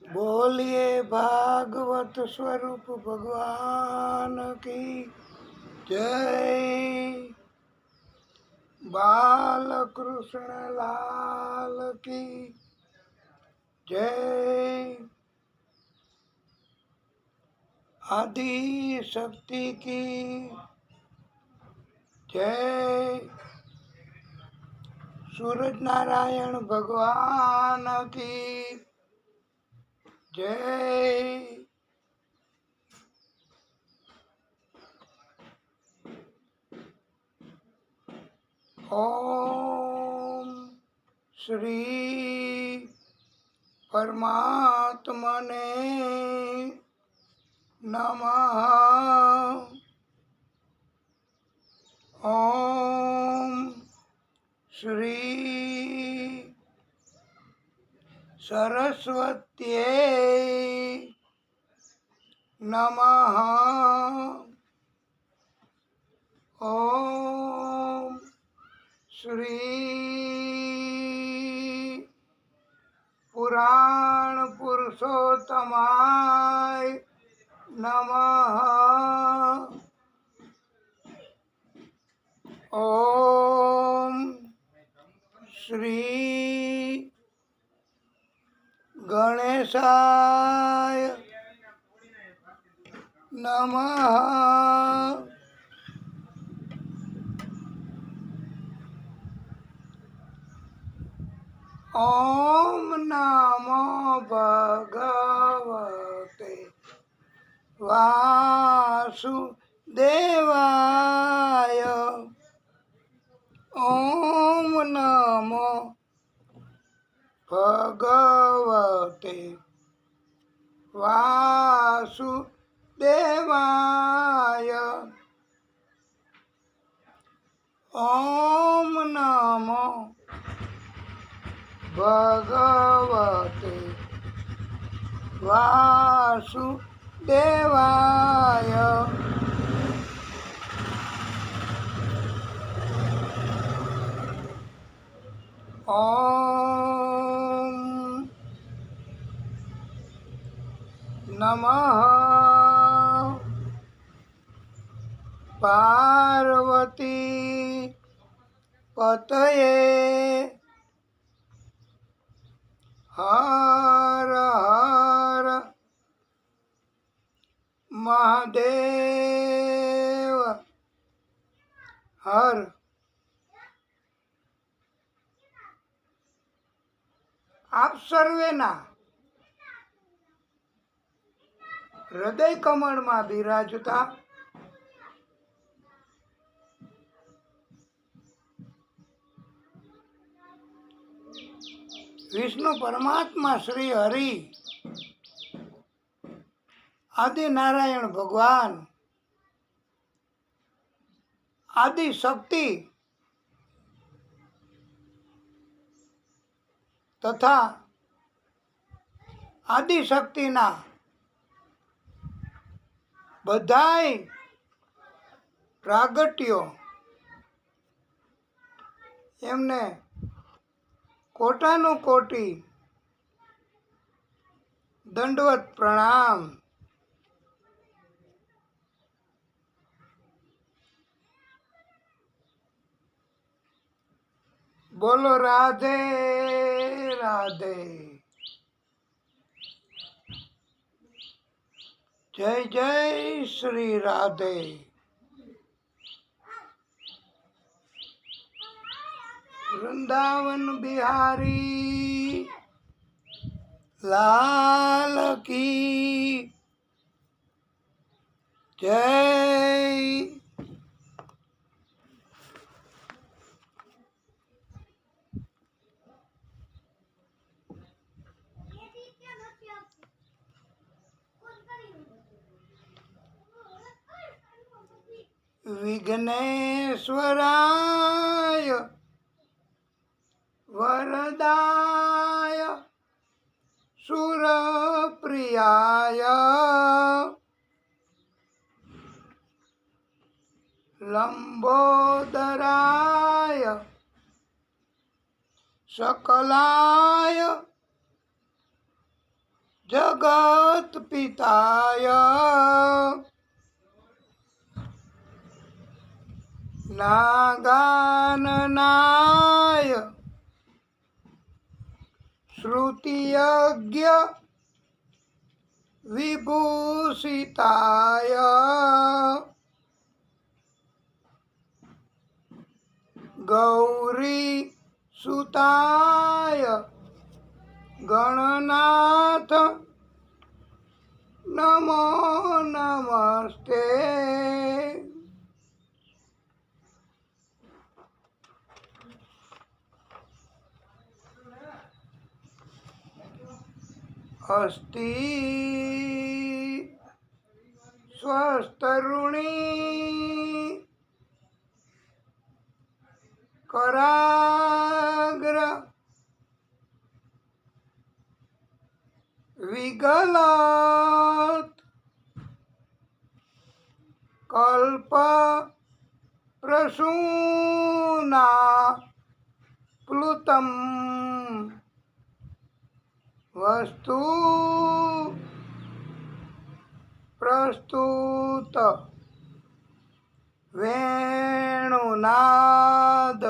बोलिए भागवत स्वरूप भगवान की जय। बाल कृष्ण लाल की जय। आदि शक्ति की जय। सूरज नारायण भगवान की जय। ओम श्री परमात्मने नमः। ओम श्री सरस्वत्यै नमः। ओम श्री पुराण पुरुषोत्तमाय नमः। ओम श्री गणेशाय नमः। ओम नमो भगवते वासुदेवाय। ओम नमो भगवते वासुदेवाय। ओम नमो भगवते वासुदेवाय। ओम नमः पार्वती पतये हर हर महादेव हर। आप सर्वेना હૃદય કમળમાં બિરાજતા વિષ્ણુ પરમાત્મા શ્રી હરિ આદિ નારાયણ ભગવાન આદિ શક્તિ તથા આદિ શક્તિના બધાય પ્રાગટ્યો એમને કોટાનું કોટી દંડવત પ્રણામ। બોલો રાધે રાધે। જય જય શ્રી રાધે। वृंदावन बिहारी लाल की जय। विघ्नेश्वराय वरदाय सुरप्रियाय लंबोदराय सकलाय જગત પિતાય નાગાનનાય શ્રુતિયજ્ઞ વિભૂષિતાય ગૌરી સુતાય ગણનાથ નમો નમસ્તે. અસ્તિ સ્વસ્તરુણી કરાગ્ર વિગલાત કલ્પ પ્રસૂના પ્લુતમ વસ્તુ પ્રસ્તુત વેણુનાદ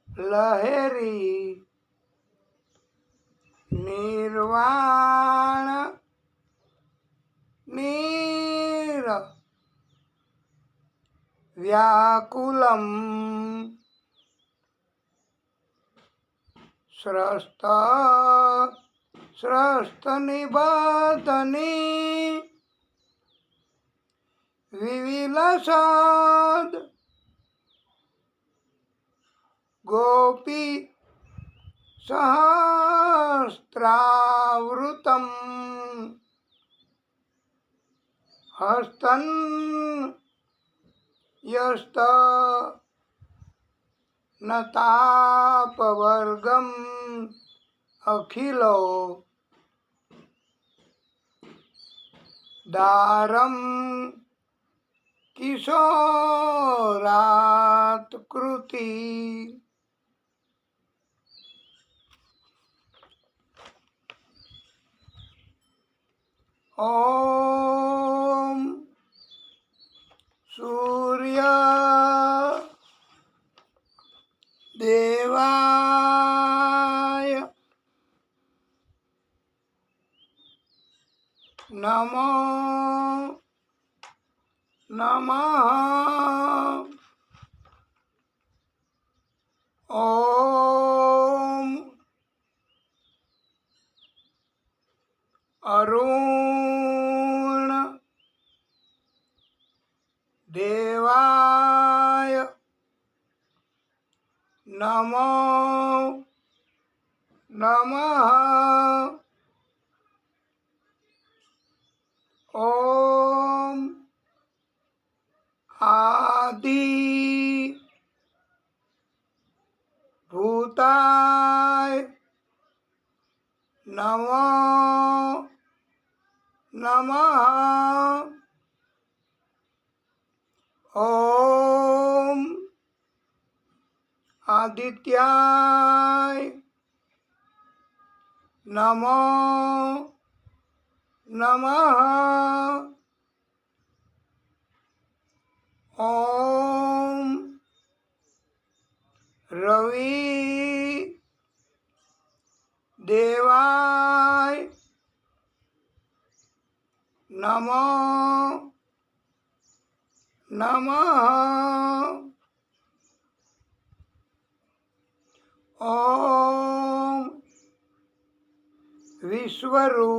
લહેરી નિર્વાણ નીર વ્યાકુલમ સ્રસ્ત સ્રસ્ત નિબધની વિવિલસદ ગોપી સહસ્રાવૃતમ હસ્તન યસ્ત નતાપવર્ગમ અખિલો દારમ કિશોરાત કૃતિ. ઓમ સૂર્ય દેવાય નમો નમઃ. ઓમ અરુણ દેવાય નમો નમઃ. ઓમ આદિ ભૂતાય નમો નમઃ. ઓમ આદિત્યાય નમો નમઃ. ઓમ રવિ દેવાય નમો નમઃ. ઓમ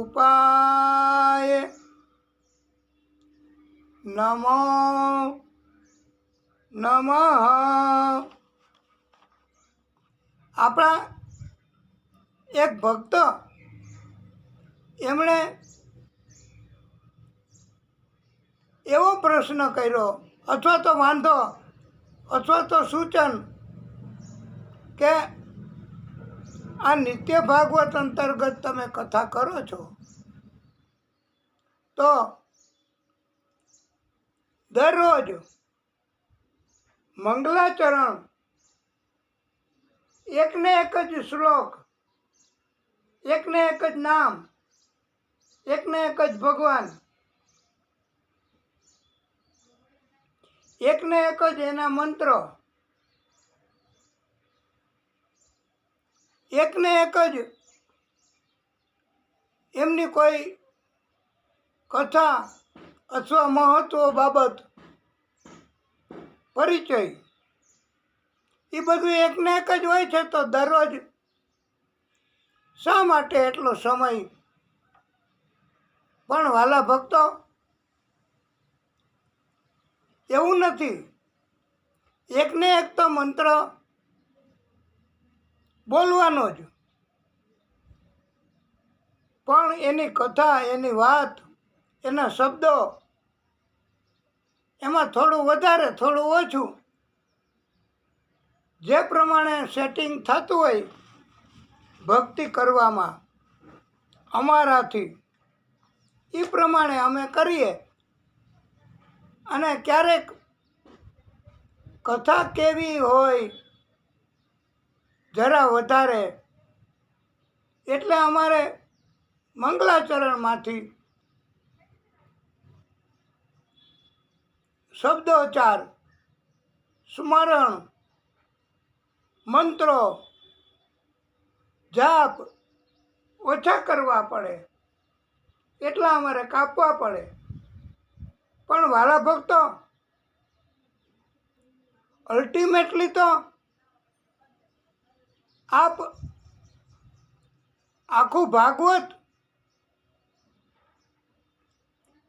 વિશ્વરૂપાય નમો નમઃ. આપણા એક ભક્ત એમણે એવો પ્રશ્ન કર્યો અથવા તો વાંધો અથવા તો સૂચન કે આ નિત્ય ભાગવત અંતર્ગત તમે કથા કરો છો તો દરરોજ મંગલાચરણ એકને એક જ શ્લોક એકને એક જ નામ, એકને એક જ ભગવાન, એકને એક જ એના મંત્રો, એકને એક જ એમની કોઈ કથા અથવા મહત્વ બાબત, પરિચય, એ બધું એકને એક જ હોય છે. તો દરરોજ શા માટે એટલો સમય? પણ વાલા ભક્તો, એવું નથી. એકને એક તો મંત્ર બોલવાનો જ, પણ એની કથા, એની વાત, એના શબ્દો, એમાં થોડું વધારે થોડું ઓછું, જે પ્રમાણે સેટિંગ થતું હોય ભક્તિ કરવામાં અમારાથી, એ પ્રમાણે અમે કરીએ. અને ક્યારેક કથા કેવી હોય જરા વધારે, એટલે અમારે મંગલાચરણમાંથી શબ્દોચ્ચાર, સ્મરણ, મંત્રો, જાપ ઓછા કરવા પડે, એટલા અમારે કાપવા પડે. પણ વાલા ભક્તો, અલ્ટિમેટલી તો આપ આખું ભાગવત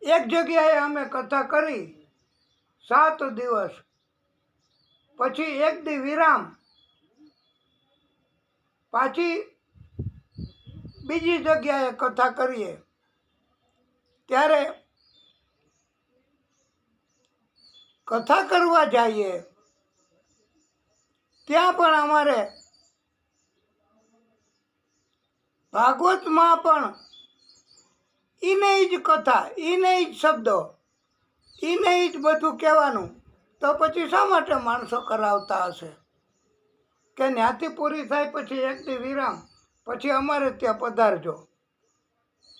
એક જગ્યાએ અમે કથા કરી 7 દિવસ, પછી એક દી વિરામ, પાછી બીજી જગ્યાએ કથા કરીએ, ત્યારે કથા કરવા જઈએ ત્યાં પણ અમારે ભાગવતમાં પણ ઈને જ કથા, ઈને જ શબ્દો, ઈને જ બધું કહેવાનું. તો પછી શા માટે માણસો કરાવતા હશે? કે ત્યાંથી પૂરી થાય પછી એક દી વિરામ, પછી અમારે ત્યાં પધારજો.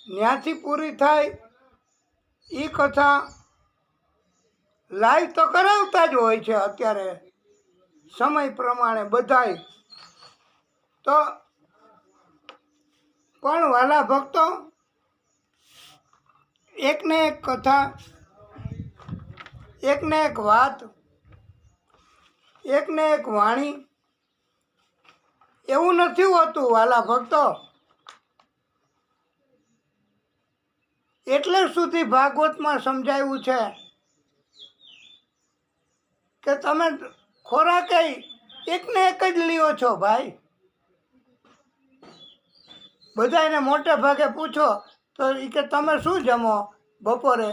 ત્યાંથી પૂરી થાય એ કથા લાઈવ તો કરાવતા જ હોય છે અત્યારે સમય પ્રમાણે બધાય. તો પણ વાલા ભક્તો, એકને એક કથા, એકને એક વાત, એકને એક વાણી, એવું નથી હોતું વાલા ભક્તો. એટલે સુધી ભાગવતમાં સમજાવ્યું છે કે તમે ખોરાક એકને એક જ લ્યો છો ભાઈ. બધાને મોટે ભાગે પૂછો તો એ કે તમે શું જમો બપોરે?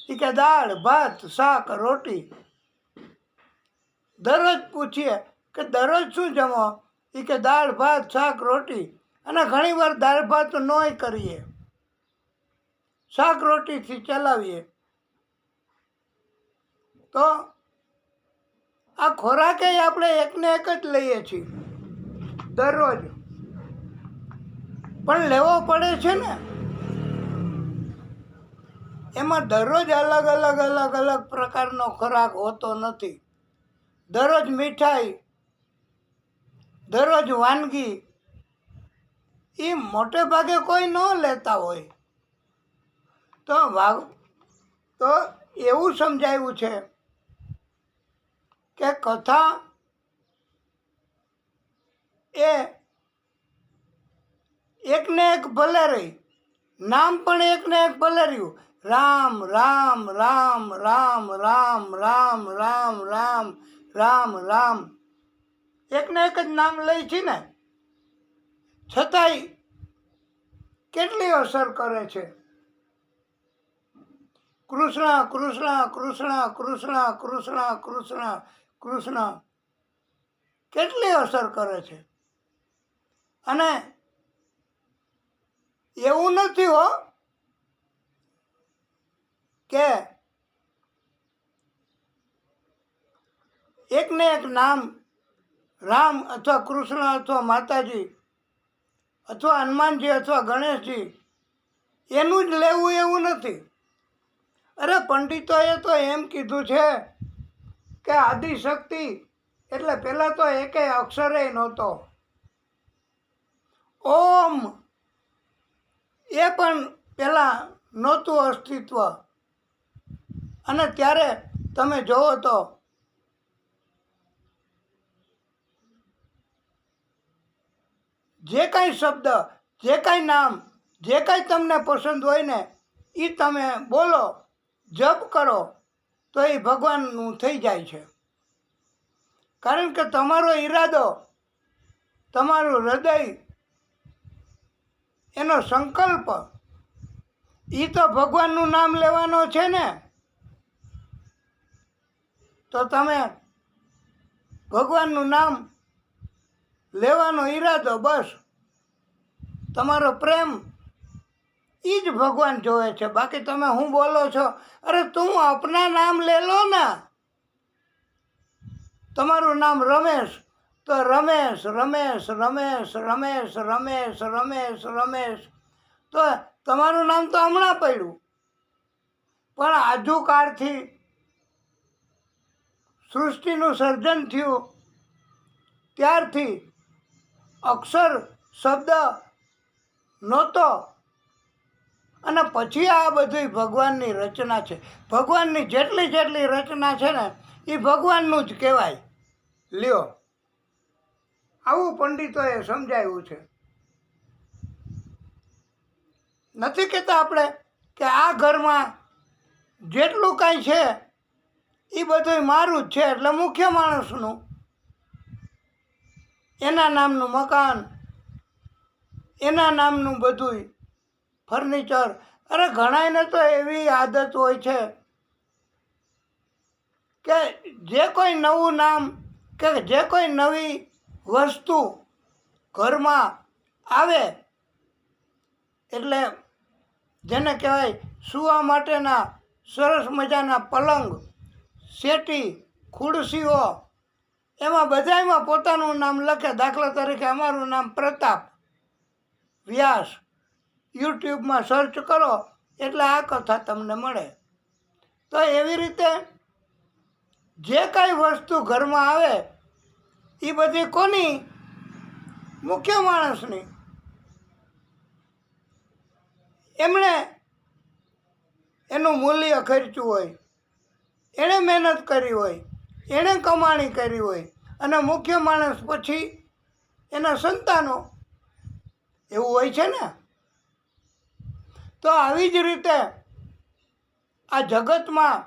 એ કે દાળ ભાત શાક રોટી. દરરોજ પૂછીએ કે દરરોજ શું જમો? એ કે દાળ ભાત શાક રોટી. અને ઘણી વાર દાળ ભાત નોય કરીએ, શાક રોટીથી ચલાવીએ. તો આ ખોરાકે આપણે એકને એક જ લઈએ છીએ દરરોજ, પણ લેવો પડે છે ને. એમાં દરરોજ અલગ અલગ અલગ અલગ પ્રકારનો ખોરાક હોતો નથી. દરરોજ મીઠાઈ, દરરોજ વાનગી, એ મોટે ભાગે કોઈ ન લેતા હોય. તો એવું સમજાવ્યું છે કે કથા એ એકને એક ભલે રહી, નામ પણ એકને એક ભલે રહ્યું. રામ રામ રામ રામ રામ રામ રામ રામ રામ રામ, એકને એક જ નામ લઈ છે ને, છતાંય કેટલી અસર કરે છે. કૃષ્ણ કૃષ્ણ કૃષ્ણ કૃષ્ણ કૃષ્ણ કૃષ્ણ કૃષ્ણ, કેટલી અસર કરે છે. અને એવું નથી હો કે એકને એક નામ રામ અથવા કૃષ્ણ અથવા માતાજી અથવા હનુમાનજી અથવા ગણેશજી એનું જ લેવું એવું નથી. અરે પંડિતોએ તો એમ કીધું છે કે આદિશક્તિ એટલે પહેલાં તો એકેય અક્ષરે નહોતો. ઓમ એ પણ પહેલાં નહોતું અસ્તિત્વ. અને ત્યારે તમે જોવો તો જે કાંઈ શબ્દ, જે કાંઈ નામ, જે કાંઈ તમને પસંદ હોય ને એ તમે બોલો, જપ કરો તો એ ભગવાનનું થઈ જાય છે. કારણ કે તમારો ઈરાદો, તમારું હૃદય, એનો સંકલ્પ એ તો ભગવાનનું નામ લેવાનો છે ને. તો તમે ભગવાનનું નામ લેવાનો ઈરાદો, બસ તમારો પ્રેમ એ જ ભગવાન જોવે છે. બાકી તમે શું બોલો છો? અરે તું આપના નામ લે લો ને. તમારું નામ રમેશ, તો રમેશ રમેશ રમેશ રમેશ રમેશ રમેશ રમેશ, તો તમારું નામ તો હમણાં પડ્યું. પણ આજુકાળથી સૃષ્ટિનું સર્જન થયું ત્યારથી અક્ષર શબ્દ નહોતો, અને પછી આ બધી ભગવાનની રચના છે. ભગવાનની જેટલી જેટલી રચના છે ને એ ભગવાનનું જ કહેવાય. લ્યો, આવું પંડિતોએ સમજાવ્યું છે. નથી કહેતા આપણે કે આ ઘરમાં જેટલું કાંઈ છે એ બધું મારું જ છે, એટલે મુખ્ય માણસનું, એના નામનું મકાન, એના નામનું બધું ફર્નિચર. અરે ઘણાયને તો એવી આદત હોય છે કે જે કોઈ નવું નામ કે જે કોઈ નવી વસ્તુ ઘરમાં આવે એટલે જેને કહેવાય સૂવા માટેના સરસ મજાના પલંગ, સેટી, ખુરશીઓ, એમાં બધાયમાં પોતાનું નામ લખે. દાખલા તરીકે અમારું નામ પ્રતાપ વ્યાસ. યુટ્યુબમાં સર્ચ કરો એટલે આ કથા તમને મળે. તો એવી રીતે જે કાંઈ વસ્તુ ઘરમાં આવે એ બધી કોની? મુખ્ય માણસની. એમણે એનું મૂલ્ય ખર્ચ્યું હોય, એણે મહેનત કરી હોય, એણે કમાણી કરી હોય, અને મુખ્ય માણસ પછી એના સંતાનો. એવું હોય છે ને. તો આવી જ રીતે આ જગતમાં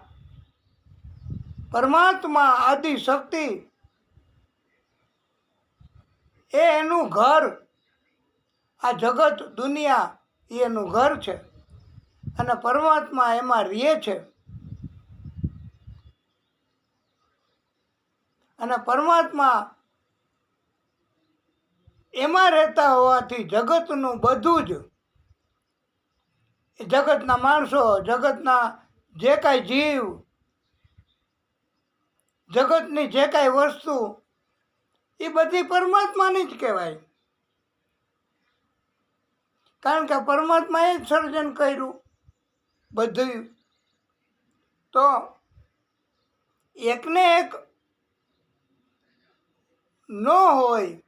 પરમાત્મા આદિશક્તિ એ એનું ઘર, આ જગત દુનિયા એ એનું ઘર છે, અને પરમાત્મા એમાં રહે છે. અને પરમાત્મા એમાં રહેતા હોવાથી જગતનું બધું જ, જગતના માણસો, જગતના જે કાંઈ જીવ, જગતની જે કાંઈ વસ્તુ એ બધી પરમાત્માની જ કહેવાય. કારણ કે પરમાત્માએ જ સર્જન કર્યું બધું. તો એકને એક ન હોય.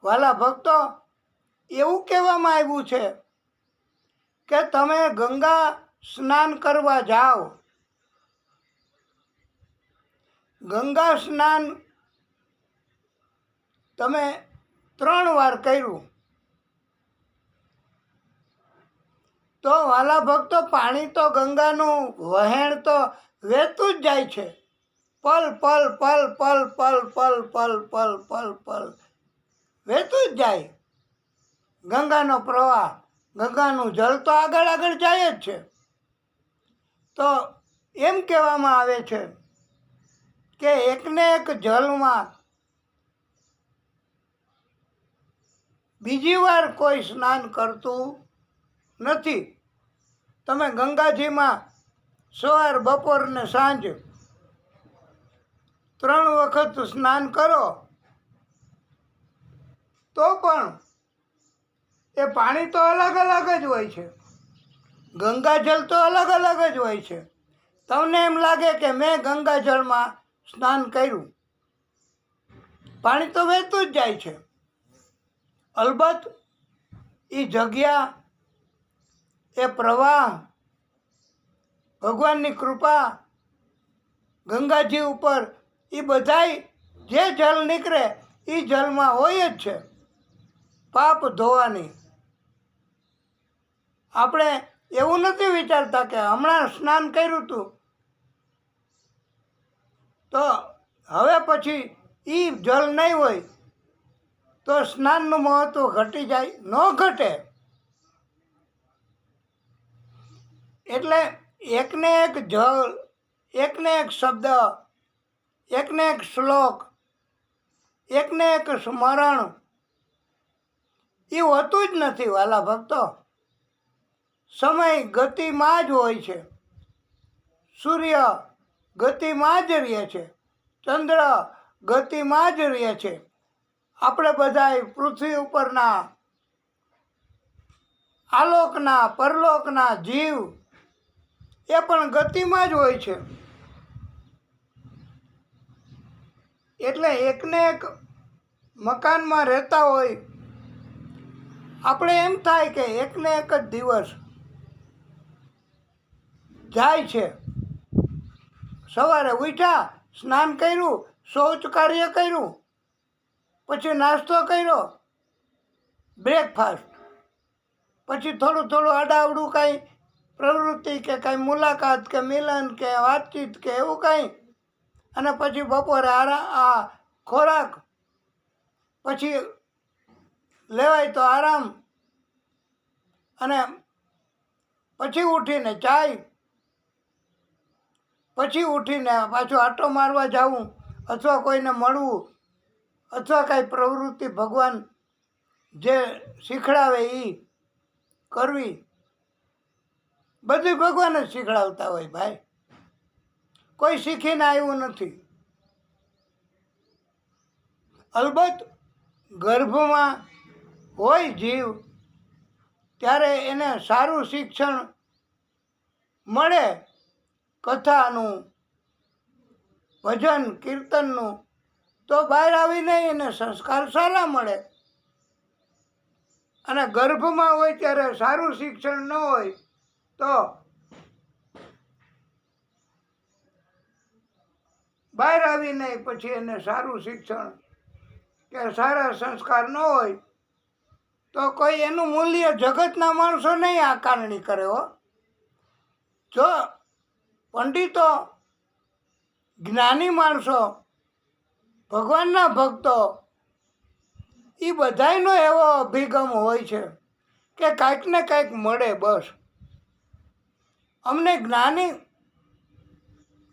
વાલા ભક્તો, એવું કહેવામાં આવ્યું છે કે તમે ગંગા સ્નાન કરવા જાઓ, ગંગા સ્નાન તમે 3 વાર કર્યું તો વાલા ભક્તો પાણી તો ગંગાનું વહેણ તો વહેતું જ જાય છે. પલ પલ પલ પલ પલ પલ પલ પલ પલ પલ વહેતું જ જાય. ગંગાનો પ્રવાહ, ગંગાનું જળ તો આગળ આગળ જાય જ છે. તો એમ કહેવામાં આવે છે કે એકને એક જળમાં બીજી વાર કોઈ સ્નાન કરતું નથી. તમે ગંગાજીમાં સવાર, બપોર ને સાંજ 3 વખત સ્નાન કરો તો પણ એ પાણી તો અલગ અલગ જ હોય છે, ગંગાજળ તો અલગ અલગ જ હોય છે. તમને એમ લાગે કે મેં ગંગાજળમાં સ્નાન કર્યું, પાણી તો વહેતું જ જાય છે. અલબત્ત એ જગ્યા, એ પ્રવાહ, ભગવાનની કૃપા ગંગાજી ઉપર, એ બધાય જે જળ નીકળે એ જળમાં હોય જ છે પાપ ધોવાની. આપણે એવું નથી વિચારતા કે હમણાં સ્નાન કર્યું હતું તો હવે પછી એ જળ નહીં હોય તો સ્નાનનું મહત્વ ઘટી જાય. ન ઘટે. એટલે એકને એક જળ, એકને એક શબ્દ, એકને એક શ્લોક, એકને એક સ્મરણ એ હોતું જ નથી વાલા ભક્તો. સમય ગતિમાં જ હોય છે. સૂર્ય ગતિમાં જ રહે છે, ચંદ્ર ગતિમાં જ રહે છે. આપણે બધા પૃથ્વી ઉપરના આલોકના પરલોકના જીવ એ પણ ગતિમાં જ હોય છે. એટલે એકને એક મકાનમાં રહેતા હોય, આપણે એમ થાય કે એકને એક જ દિવસ જાય છે. સવારે ઉઠ્યા, સ્નાન કર્યું, શૌચ કાર્ય કર્યું, પછી નાસ્તો કર્યો, બ્રેકફાસ્ટ, પછી થોડું થોડું આડાવડું કાંઈ પ્રવૃત્તિ કે કાંઈ મુલાકાત કે મિલન કે વાતચીત કે એવું કાંઈ, અને પછી બપોરે આ ખોરાક, પછી લેવાય તો આરામ, અને પછી ઉઠીને ચાય, પછી ઉઠીને પાછું આંટો મારવા જવું, અથવા કોઈને મળવું, અથવા કાંઈ પ્રવૃત્તિ ભગવાન જે શીખડાવે એ કરવી. બધું ભગવાન જ શીખડાવતા હોય ભાઈ, કોઈ શીખીને આવ્યું નથી. અલબત્ત ગર્ભમાં હોય જીવ ત્યારે એને સારું શિક્ષણ મળે, કથાનું, ભજન કીર્તનનું, તો બહાર આવીને એને સંસ્કાર સારા મળે. અને ગર્ભમાં હોય ત્યારે સારું શિક્ષણ ન હોય તો બહાર આવીને પછી એને સારું શિક્ષણ કે સારા સંસ્કાર ન હોય તો કોઈ એનું મૂલ્ય જગતના માણસો નહીં આકારણી કરે હો. જો પંડિતો, જ્ઞાની માણસો, ભગવાનના ભક્તો, એ બધાયનો એવો અભિગમ હોય છે કે કાંઈક ને કાંઈક મળે. બસ અમને જ્ઞાની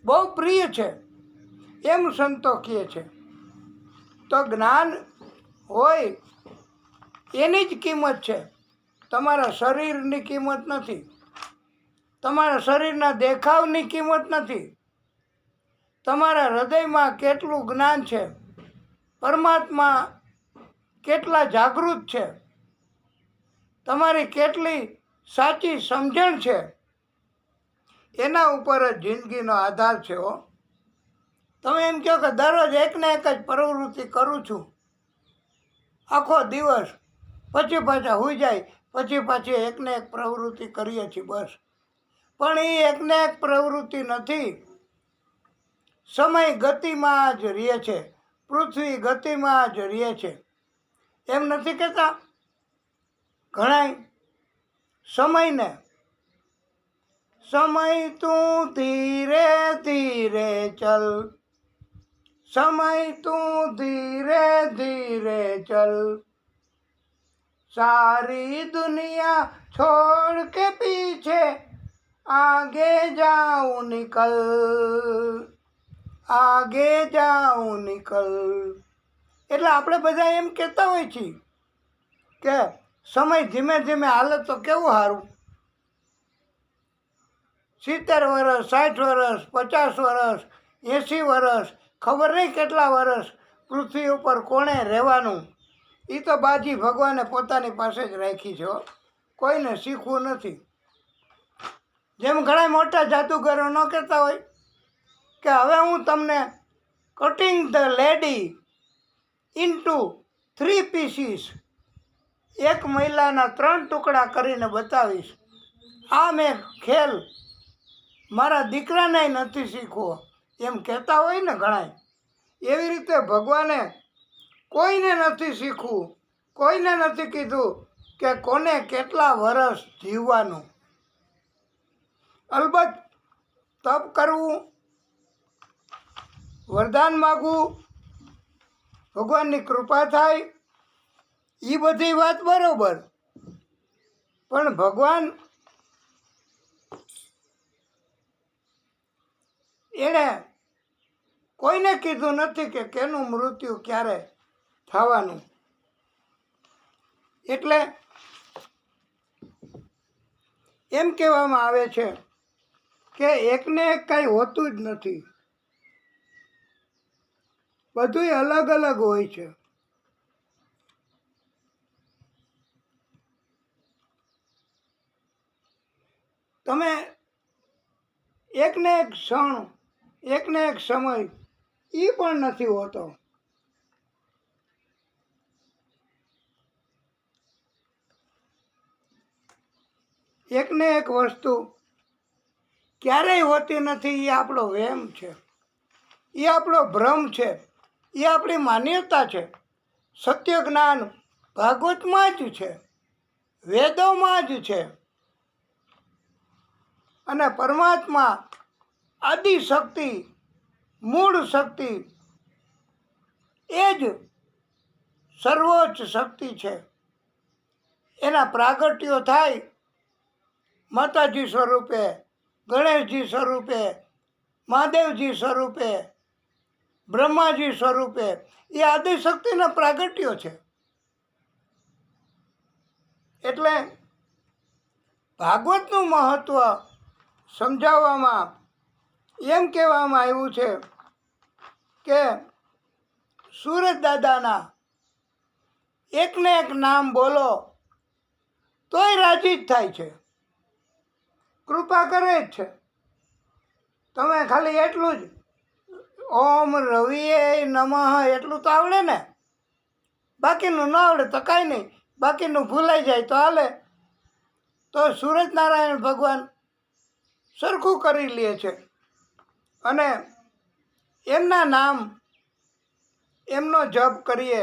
બહુ પ્રિય છે એમ સંતો કહે છે. તો જ્ઞાન હોય એની જ કિંમત છે, તમારા શરીરની કિંમત નથી, તમારા શરીરના દેખાવની કિંમત નથી. તમારા હૃદયમાં કેટલું જ્ઞાન છે, પરમાત્મા કેટલા જાગૃત છે, તમારી કેટલી સાચી સમજણ છે, એના ઉપર જ જિંદગીનો આધાર છે હો. તમે એમ કહો કે દરરોજ એકને એક જ પ્રવૃત્તિ કરું છું આખો દિવસ, પછી પાછા હોઈ જાય, પછી પાછી એકને એક પ્રવૃત્તિ કરીએ છીએ બસ. પણ એ એકને એક પ્રવૃત્તિ નથી. સમય ગતિમાં જ રહે છે, પૃથ્વી ગતિમાં જ રહે છે. એમ નથી કહેતા ઘણાય સમયને, સમય તું ધીરે ધીરે ચલ, સમય તું ધીરે ધીરે ચલ, सारी दुनिया छोड़ के पीछे आगे जाऊं निकल, आगे जाऊं निकल. એટલે આપણે બધા એમ કહેતા હોય છીએ કે સમય ધીમે ધીમે હાલે તો કેવું સારું. 70 વર્ષ, 60 વર્ષ, 50 વર્ષ, 80 વર્ષ, ખબર નહીં કેટલા વર્ષ પૃથ્વી ઉપર કોણે રહેવાનું એ તો બાજી ભગવાને પોતાની પાસે જ રાખી છે હો. કોઈને શીખવું નથી. જેમ ઘણા મોટા જાદુગરો ન કહેતા હોય કે હવે હું તમને cutting the lady into 3 pieces, એક મહિલાના 3 ટુકડા કરીને બતાવીશ. આ મેં ખેલ મારા દીકરાને નથી શીખવો એમ કહેતા હોય ને ઘણાય. એવી રીતે ભગવાને કોઈને નથી શીખવું, કોઈને નથી કીધું કે કોને કેટલા વર્ષ જીવવાનું. અલબત્ત તપ કરવું, વરદાન માગવું, ભગવાનની કૃપા થાય, એ બધી વાત બરોબર. પણ ભગવાન એણે કોઈને કીધું નથી કે કેનું મૃત્યુ ક્યારે થવાનું. એટલે એમ કહેવામાં આવે છે કે એકને એક કાંઈ હોતું જ નથી, બધુંય અલગ અલગ હોય છે. તમે એકને એક ક્ષણ, એકને એક સમય એ પણ નથી હોતો. એકને એક વસ્તુ ક્યારેય હોતી નથી. એ આપણો વહેમ છે, એ આપણો ભ્રમ છે, એ આપણી માન્યતા છે. સત્ય જ્ઞાન ભાગવતમાં જ છે, વેદોમાં જ છે. અને પરમાત્મા આદિશક્તિ, મૂળ શક્તિ એ જ સર્વોચ્ચ શક્તિ છે. એના પ્રાગટ્યો થાય માતાજી સ્વરૂપે, ગણેશજી સ્વરૂપે, મહાદેવજી સ્વરૂપે, બ્રહ્માજી સ્વરૂપે. એ આદિશક્તિના પ્રાગટ્યો છે. એટલે ભાગવતનું મહત્ત્વ સમજાવવામાં એમ કહેવામાં આવ્યું છે કે સુરત દાદાના એકને એક નામ બોલો તોય રાજી જ થાય છે, કૃપા કરે જ છે. તમે ખાલી એટલું જ ઓમ રવિએ નમઃ એટલું તો આવડે ને, બાકીનું ન આવડે તો કાંઈ નહીં, બાકીનું ભૂલાઈ જાય તો હાલે. તો સૂરજનારાયણ ભગવાન સરખું કરી લે છે. અને એમના નામ, એમનો જપ કરીએ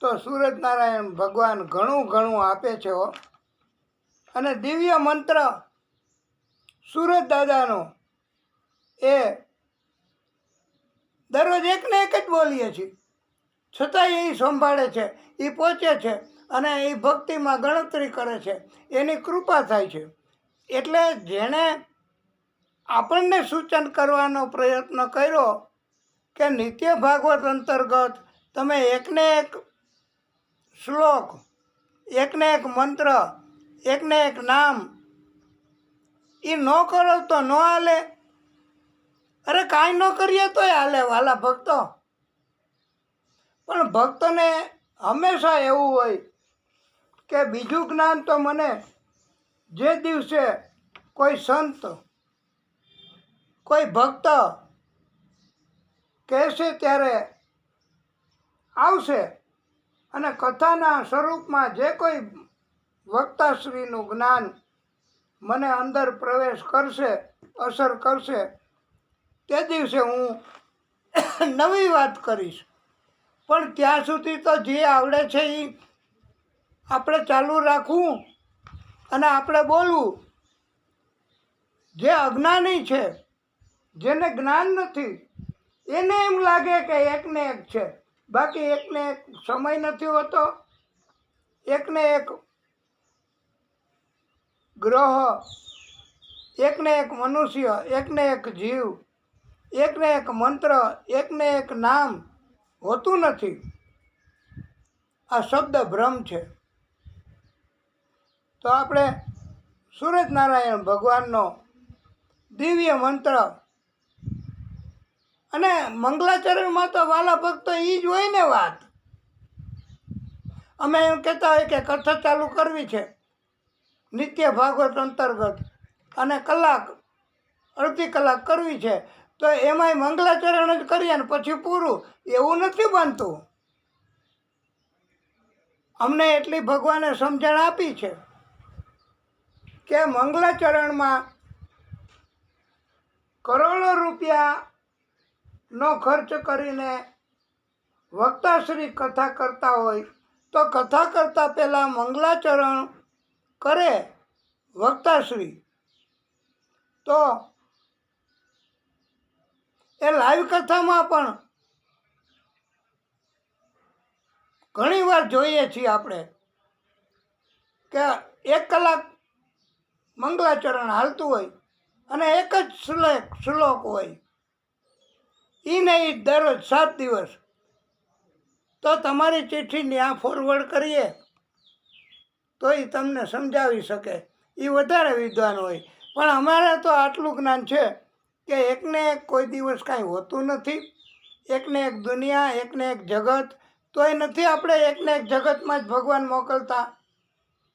તો સૂરજનારાયણ ભગવાન ઘણું ઘણું આપે છે હો. અને દિવ્ય મંત્ર સુરત દાદાનો એ દરરોજ એકને એક જ બોલીએ છીએ, છતાંય એ સંભાળે છે, એ પહોંચે છે અને એ ભક્તિમાં ગણતરી કરે છે. એની કૃપા થાય છે. એટલે જેણે આપણને સૂચન કરવાનો પ્રયત્ન કર્યો કે નિત્ય ભાગવત અંતર્ગત તમે એકને એક શ્લોક, એકને એક મંત્ર, એકને એક નામ એ ન કરો તો ન હાલે. અરે કાંઈ ન કરીએ તોય હાલે વાલા ભક્તો. પણ ભક્તને હંમેશા એવું હોય કે બીજું જ્ઞાન તો મને જે દિવસે કોઈ સંત, કોઈ ભક્ત કહેશે ત્યારે આવશે. અને કથાના સ્વરૂપમાં જે કોઈ વક્તાશ્રીનું જ્ઞાન મને અંદર પ્રવેશ કરશે, અસર કરશે, તે દિવસે હું નવી વાત કરીશ. પણ ત્યાં સુધી તો જે આવડે છે એ આપણે ચાલુ રાખવું અને આપણે બોલવું. જે અજ્ઞાની છે, જેને જ્ઞાન નથી, એને એમ લાગે કે એકને એક છે, બાકી એકને એક સમય નથી હોતો, એકને એક ગ્રહ, એકને એક મનુષ્ય, એકને એક જીવ, એકને એક મંત્ર, એકને એક નામ હોતું નથી. આ શબ્દ ભ્રમ છે. તો આપણે સૂરજનારાયણ ભગવાનનો દિવ્ય મંત્ર અને મંગલાચરણમાં તો વાલા ભક્તો એ જ હોય ને વાત. અમે એમ કહેતા હોય કે કથા ચાલુ કરવી છે નિત્ય ભાગવત અંતર્ગત અને અડધી કલાક કરવી છે, તો એમાંય મંગલાચરણ જ કરીએ ને પછી પૂરું, એવું નથી બનતું. અમને એટલી ભગવાને સમજણ આપી છે કે મંગલાચરણમાં કરોડો રૂપિયાનો ખર્ચ કરીને વક્તાશ્રી કથા કરતા હોય તો કથા કરતાં પહેલાં મંગલાચરણ કરે વક્તાશ્રી, તો એ લાઈવ કથામાં પણ ઘણીવાર જોઈએ છીએ આપણે કે 1 કલાક મંગલાચરણ હાલતું હોય અને એક જ શ્લોક હોય, એ નહીં દરરોજ 7 દિવસ. તો તમારી ચિઠ્ઠી ત્યાં ફોરવર્ડ કરીએ તો એ તમને સમજાવી શકે, એ વધારે વિદ્વાન હોય. પણ અમારે તો આટલું જ્ઞાન છે કે એકને એક કોઈ દિવસ કાંઈ હોતું નથી, એકને એક દુનિયા, એકને એક જગત. તોય નથી આપણે એકને એક જગતમાં જ ભગવાન મોકલતા.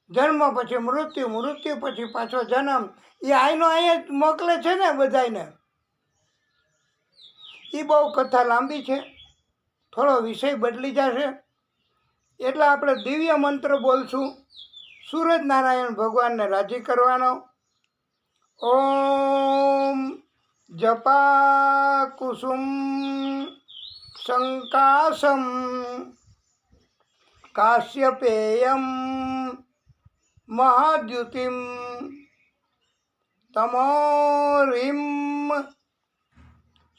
જન્મ પછી મૃત્યુ, મૃત્યુ પછી પાછો જન્મ, એ અહીંયા જ મોકલે છે ને બધાને. એ બહુ કથા લાંબી છે, થોડો વિષય બદલી જશે એટલે આપણે દિવ્ય મંત્ર બોલશું સૂરજનારાયણ ભગવાનને રાજી કરવાનો. ઓમ જપા કુસુમ શંકાસમ કાશ્યપેયમ મહાદ્યુતિમ તમોરીમ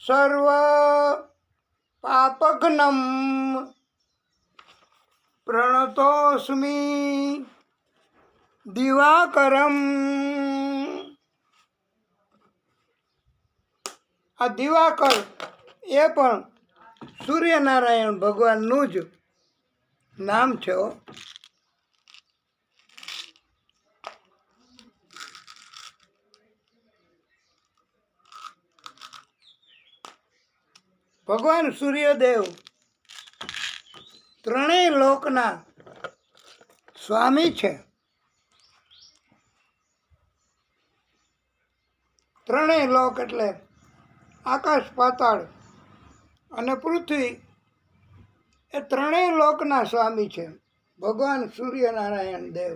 સર્વ પાપઘ્નમ પ્રણતોસ્મિ દિવાકરમ. આ દિવાકર એ પણ સૂર્યનારાયણ ભગવાનનું જ નામ છે. ભગવાન સૂર્યદેવ ત્રણેય લોકના સ્વામી છે. ત્રણેય લોક એટલે આકાશ, પાતાળ અને પૃથ્વી, એ ત્રણેય લોકના સ્વામી છે ભગવાન સૂર્યનારાયણ દેવ.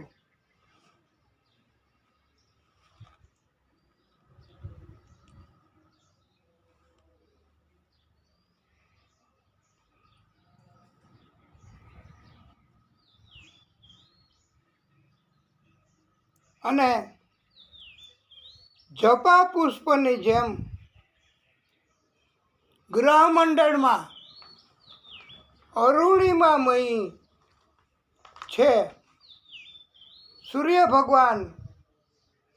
અને જપા પુષ્પની જેમ ગ્રહમંડળમાં અરુણિમામયી છે સૂર્ય ભગવાન.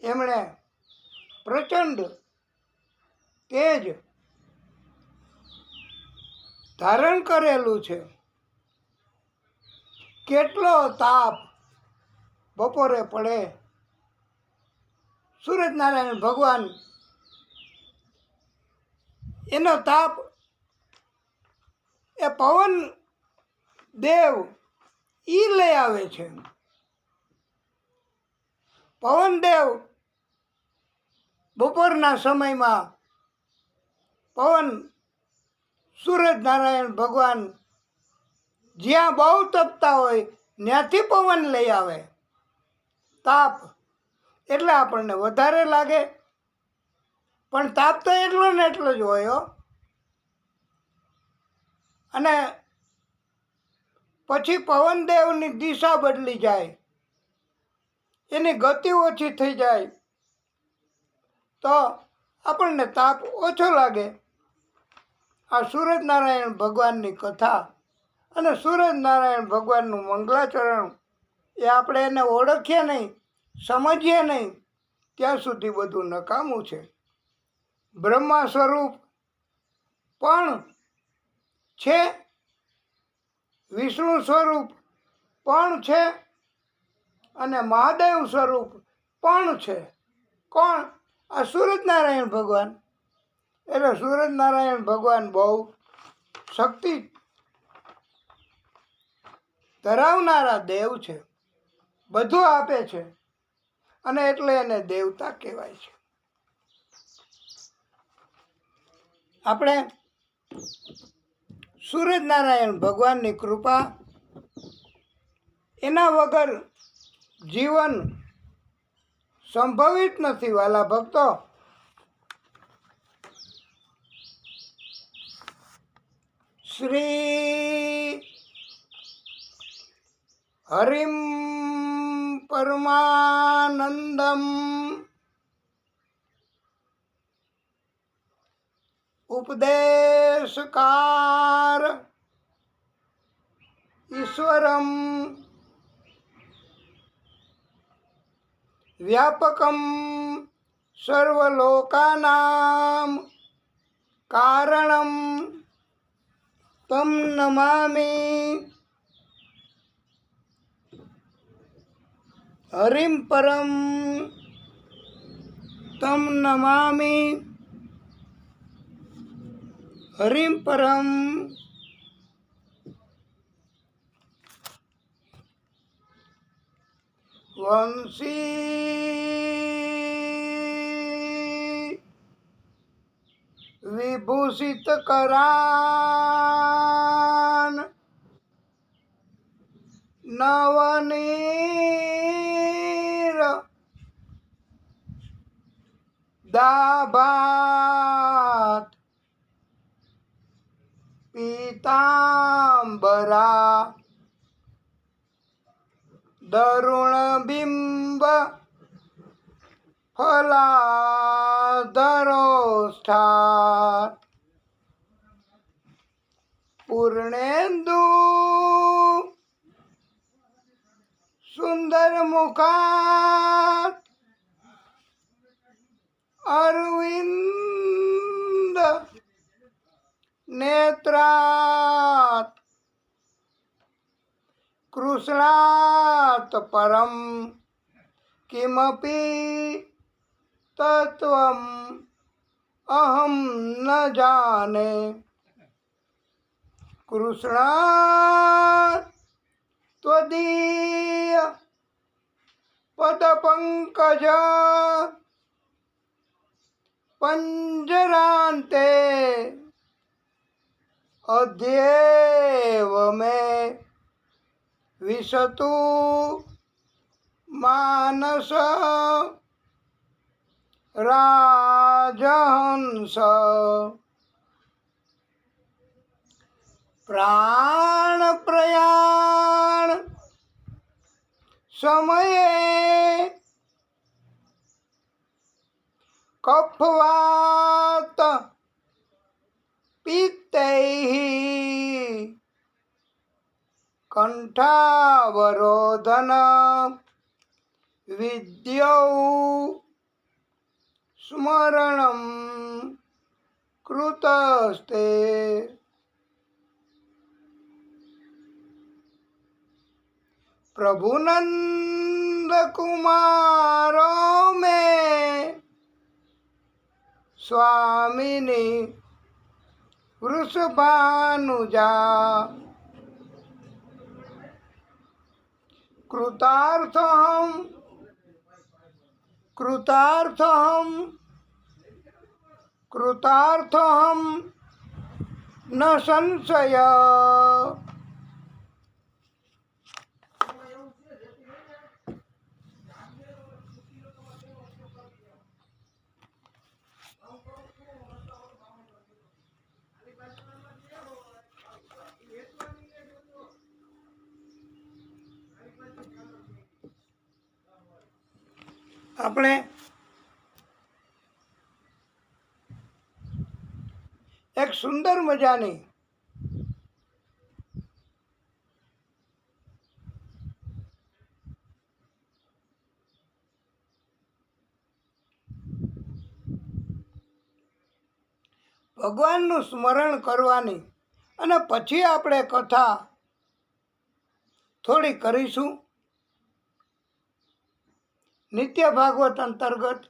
એમણે પ્રચંડ તેજ ધારણ કરેલું છે. કેટલો તાપ બપોરે પડે, સૂરજનારાયણ ભગવાન એનો તાપ એ પવન દેવ ઈ લઈ આવે છે. પવનદેવ બપોરના સમયમાં પવન સૂરજનારાયણ ભગવાન જ્યાં બહુ તપતા હોય ત્યાંથી પવન લઈ આવે. તાપ એટલે આપણને વધારે લાગે, પણ તાપ તો એટલો ને એટલો જ હોય. અને પછી પવનદેવની દિશા બદલી જાય, એની ગતિ ઓછી થઈ જાય તો આપણને તાપ ઓછો લાગે. આ સૂરજનારાયણ ભગવાનની કથા અને સૂરજનારાયણ ભગવાનનું મંગલાચરણ એ આપણે એને ઓળખીએ નહીં, સમજીએ નહીં, ત્યાં સુધી બધું નકામું છે. બ્રહ્મા સ્વરૂપ પણ છે, વિષ્ણુ સ્વરૂપ પણ છે અને મહાદેવ સ્વરૂપ પણ છે. કોણ? આ સૂરજનારાયણ ભગવાન. એટલે સૂરજનારાયણ ભગવાન બહુ શક્તિ ધરાવનારા દેવ છે, બધું આપે છે, અને એટલે એને દેવતા કહેવાય છે. આપણે સૂરજનારાયણ ભગવાનની કૃપા, એના વગર જીવન સંભવિત નથી વાલા ભક્તો. શ્રી હરિમ પરમાનંદમ ઉપદેશકાર ઈશ્વરમ વ્યાપકમ સર્વલોકાનામ કારણમ તમ નમામિ. હરિમ પરમ તમ નમામિ. હરિમ પરમ. વંશી વિભૂષિત કરાન નવનીર દાભાત પીતાંબરા દરુણબિંબ ફલાધરોષ્ઠાત પૂર્ણેન્દુ સુંદર મુખાત અરવિંદ નેત્રાત કૃષ્ણાત પરમ કિમપી તત્વમ અહમ ન જાને. કૃષ્ણ ત્વદીય પદપંકજ પંજરાંતે અધ્યેવ મે વિશતુ માનસ રાજહંસ. પ્રાણ પ્રયાણ સમયે કફવાત પિત્તૈઃ કંઠાવરોધન વિદ્યૌ સ્મરણમ કૃતસ્તે. પ્રભુનંદ કુમારો મે સ્વામિની વૃષભાનુજા. કૃતાર્થમ કૃતાર્થમ કૃતાર્થમ ન સંશય. આપણે એક સુંદર મજાની ભગવાનનું સ્મરણ કરવાની અને પછી આપણે કથા થોડી કરીશું. નિત્ય ભાગવત અંતર્ગત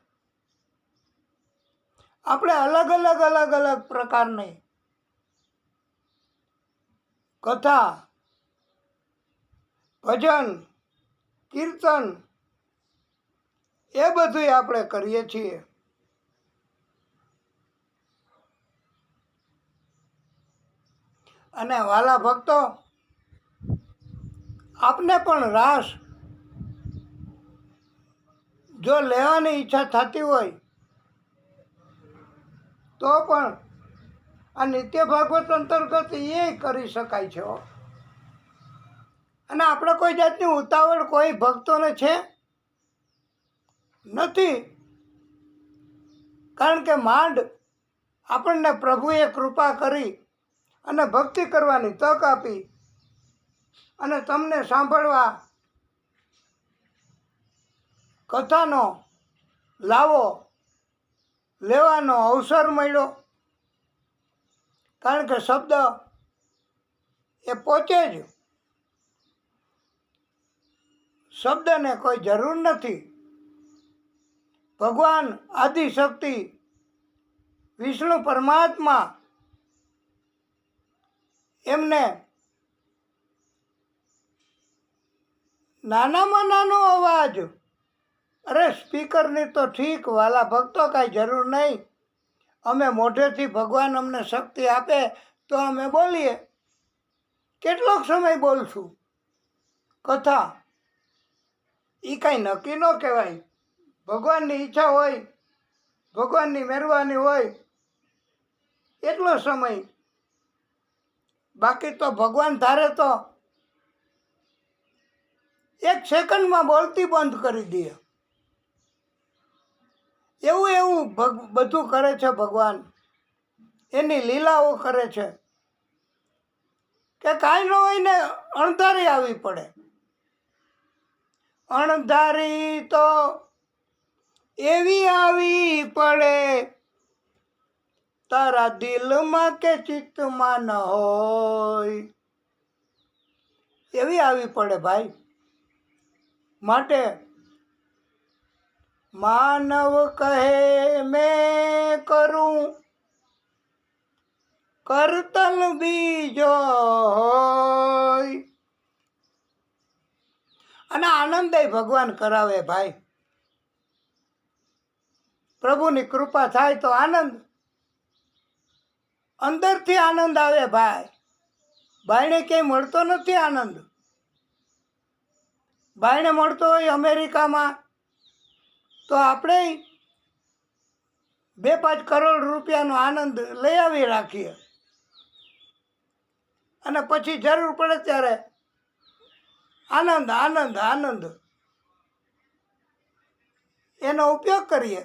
આપણે અલગ અલગ પ્રકારની કથા ભજન કીર્તન એ બધું આપણે કરીએ છીએ. અને વાલા ભક્તો, આપને પણ રાસ જો લેવાની ઈચ્છા થતી હોય તો પણ આ નિત્ય ભાગવત અંતર્ગત એ કરી શકાય છે. અને આપણે કોઈ જાતની ઉતાવળ કોઈ ભક્તોને છે નથી, કારણ કે માંડ આપણને પ્રભુએ કૃપા કરી અને ભક્તિ કરવાની તક આપી અને તમને સાંભળવા કથાનો લાવો લેવાનો અવસર મળ્યો. કારણ કે શબ્દ એ પહોંચે જ, શબ્દને કોઈ જરૂર નથી. ભગવાન આદિશક્તિ વિષ્ણુ પરમાત્મા એમને નાનામાં નાનો અવાજ, અરે સ્પીકરની તો ઠીક વાલા ભક્તો, કાંઈ જરૂર નહીં. અમે મોઢેથી ભગવાન અમને શક્તિ આપે તો અમે બોલીએ. કેટલોક સમય બોલશું. કથા એ કાંઈ નક્કી ન કહેવાય. ભગવાનની ઈચ્છા હોય, ભગવાનની મહેરબાની હોય એટલો સમય. બાકી તો ભગવાન ધારે તો 1 સેકન્ડમાં બોલતી બંધ કરી દે. એવું બધું કરે છે ભગવાન. એની લીલાઓ કરે છે કે કાંઈ ન હોય ને અણધારી આવી પડે. અણધારી તો એવી આવી પડે તારા દિલમાં કે ચિત્તમાં ન હોય, એવી આવી પડે ભાઈ. માટે માનવ કહે મેં કરું કરતલ બીજો હોય. અને આનંદ ભગવાન કરાવે ભાઈ. પ્રભુની કૃપા થાય તો આનંદ, અંદરથી આનંદ આવે ભાઈ. બાયણે ક્યાંય મળતો નથી આનંદ. બાયણે મળતો હોય અમેરિકામાં તો આપણે 2-5 કરોડ રૂપિયાનો આનંદ લઈ આવી રાખીએ અને પછી જરૂર પડે ત્યારે આનંદ આનંદ આનંદ એનો ઉપયોગ કરીએ.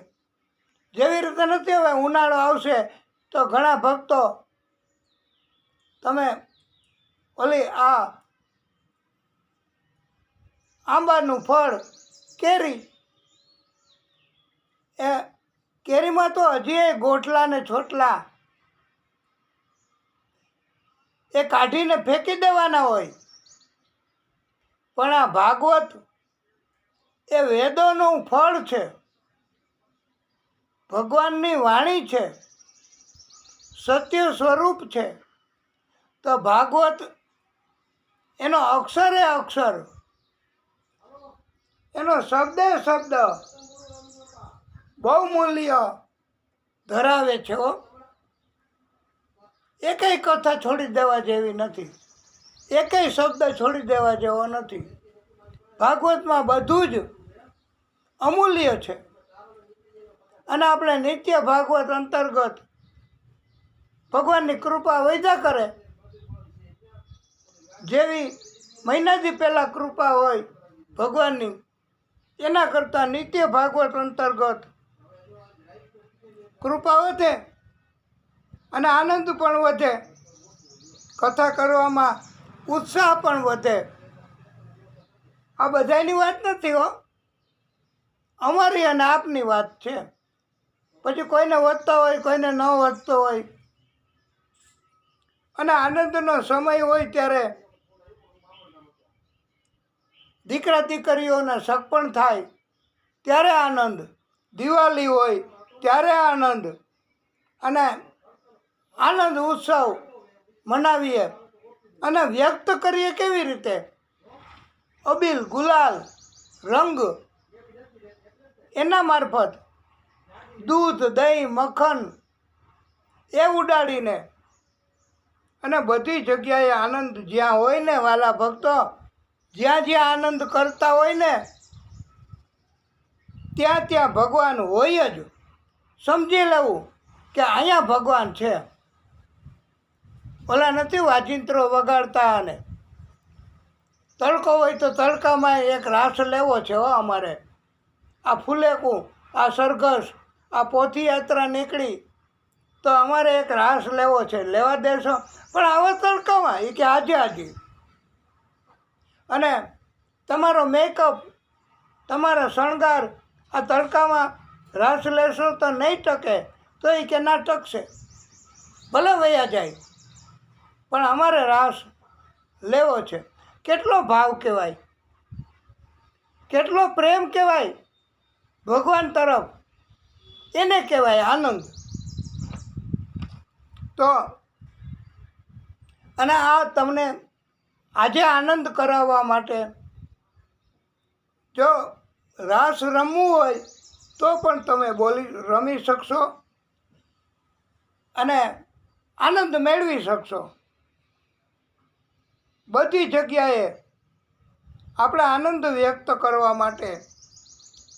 જેવી રીતે નથી. હવે ઉનાળો આવશે તો ઘણા ભક્તો તમે ઓલી આ આંબાનું ફળ કેરી, એ કેરીમાં તો હજી ગોઠલા ને છોટલા એ કાઢીને ફેંકી દેવાના હોય. પણ આ ભાગવત એ વેદોનું ફળ છે, ભગવાનની વાણી છે, સત્ય સ્વરૂપ છે. તો ભાગવત એનો અક્ષરે અક્ષર, એનો શબ્દે શબ્દ બહુ મૂલ્ય ધરાવે છે. એકેય કથા છોડી દેવા જેવી નથી, એકેય શબ્દ છોડી દેવા જેવો નથી. ભાગવતમાં બધું જ અમૂલ્ય છે. અને આપણે નિત્ય ભાગવત અંતર્ગત ભગવાનની કૃપા વૈધા કરે. જેવી મહિનાથી પહેલાં કૃપા હોય ભગવાનની, એના કરતાં નિત્ય ભાગવત અંતર્ગત કૃપા વધે અને આનંદ પણ વધે. કથા કરવામાં ઉત્સાહ પણ વધે. આ બધાની વાત નથી હો, અમારી અને આપની વાત છે. પછી કોઈને વધતા હોય, કોઈને ન વધતો હોય. અને આનંદનો સમય હોય ત્યારે દીકરા દીકરીઓને સગપણ થાય ત્યારે આનંદ, દિવાળી હોય ત્યારે આનંદ, અને આનંદ ઉત્સવ મનાવીએ અને વ્યક્ત કરીએ કેવી રીતે? અબીલ ગુલાલ રંગ એના મારફત દૂધ દહીં મક્ખન એ ઉડાડીને અને બધી જગ્યાએ આનંદ જ્યાં હોય ને વાલા ભક્તો, જ્યાં જ્યાં આનંદ કરતા હોય ને ત્યાં ત્યાં ભગવાન હોય જ. સમજી લેવું કે અહીંયા ભગવાન છે. ઓલા નથી વાજિંત્રો વગાડતા અને તડકો હોય તો તડકામાં એક રાસ લેવો છે હો અમારે. આ ફૂલેકું, આ સરઘસ, આ પોથીયાત્રા નીકળી તો અમારે એક રાસ લેવો છે. લેવા દેશો? પણ આવા તડકામાં એ કે આજે અને તમારો મેકઅપ, તમારો શણગાર આ તડકામાં રાસ લેશો તો નહીં ટકે. તો એ કે ના ટકશે, ભલે વયા જાય પણ અમારે રાસ લેવો છે. કેટલો ભાવ કહેવાય, કેટલો પ્રેમ કહેવાય ભગવાન તરફ, એને કહેવાય આનંદ. તો અને આ તમને આજે આનંદ કરાવવા માટે જો રાસ રમવું હોય તો પણ તમે રમી શકશો અને આનંદ મેળવી શકશો. બધી જગ્યાએ આપણે આનંદ વ્યક્ત કરવા માટે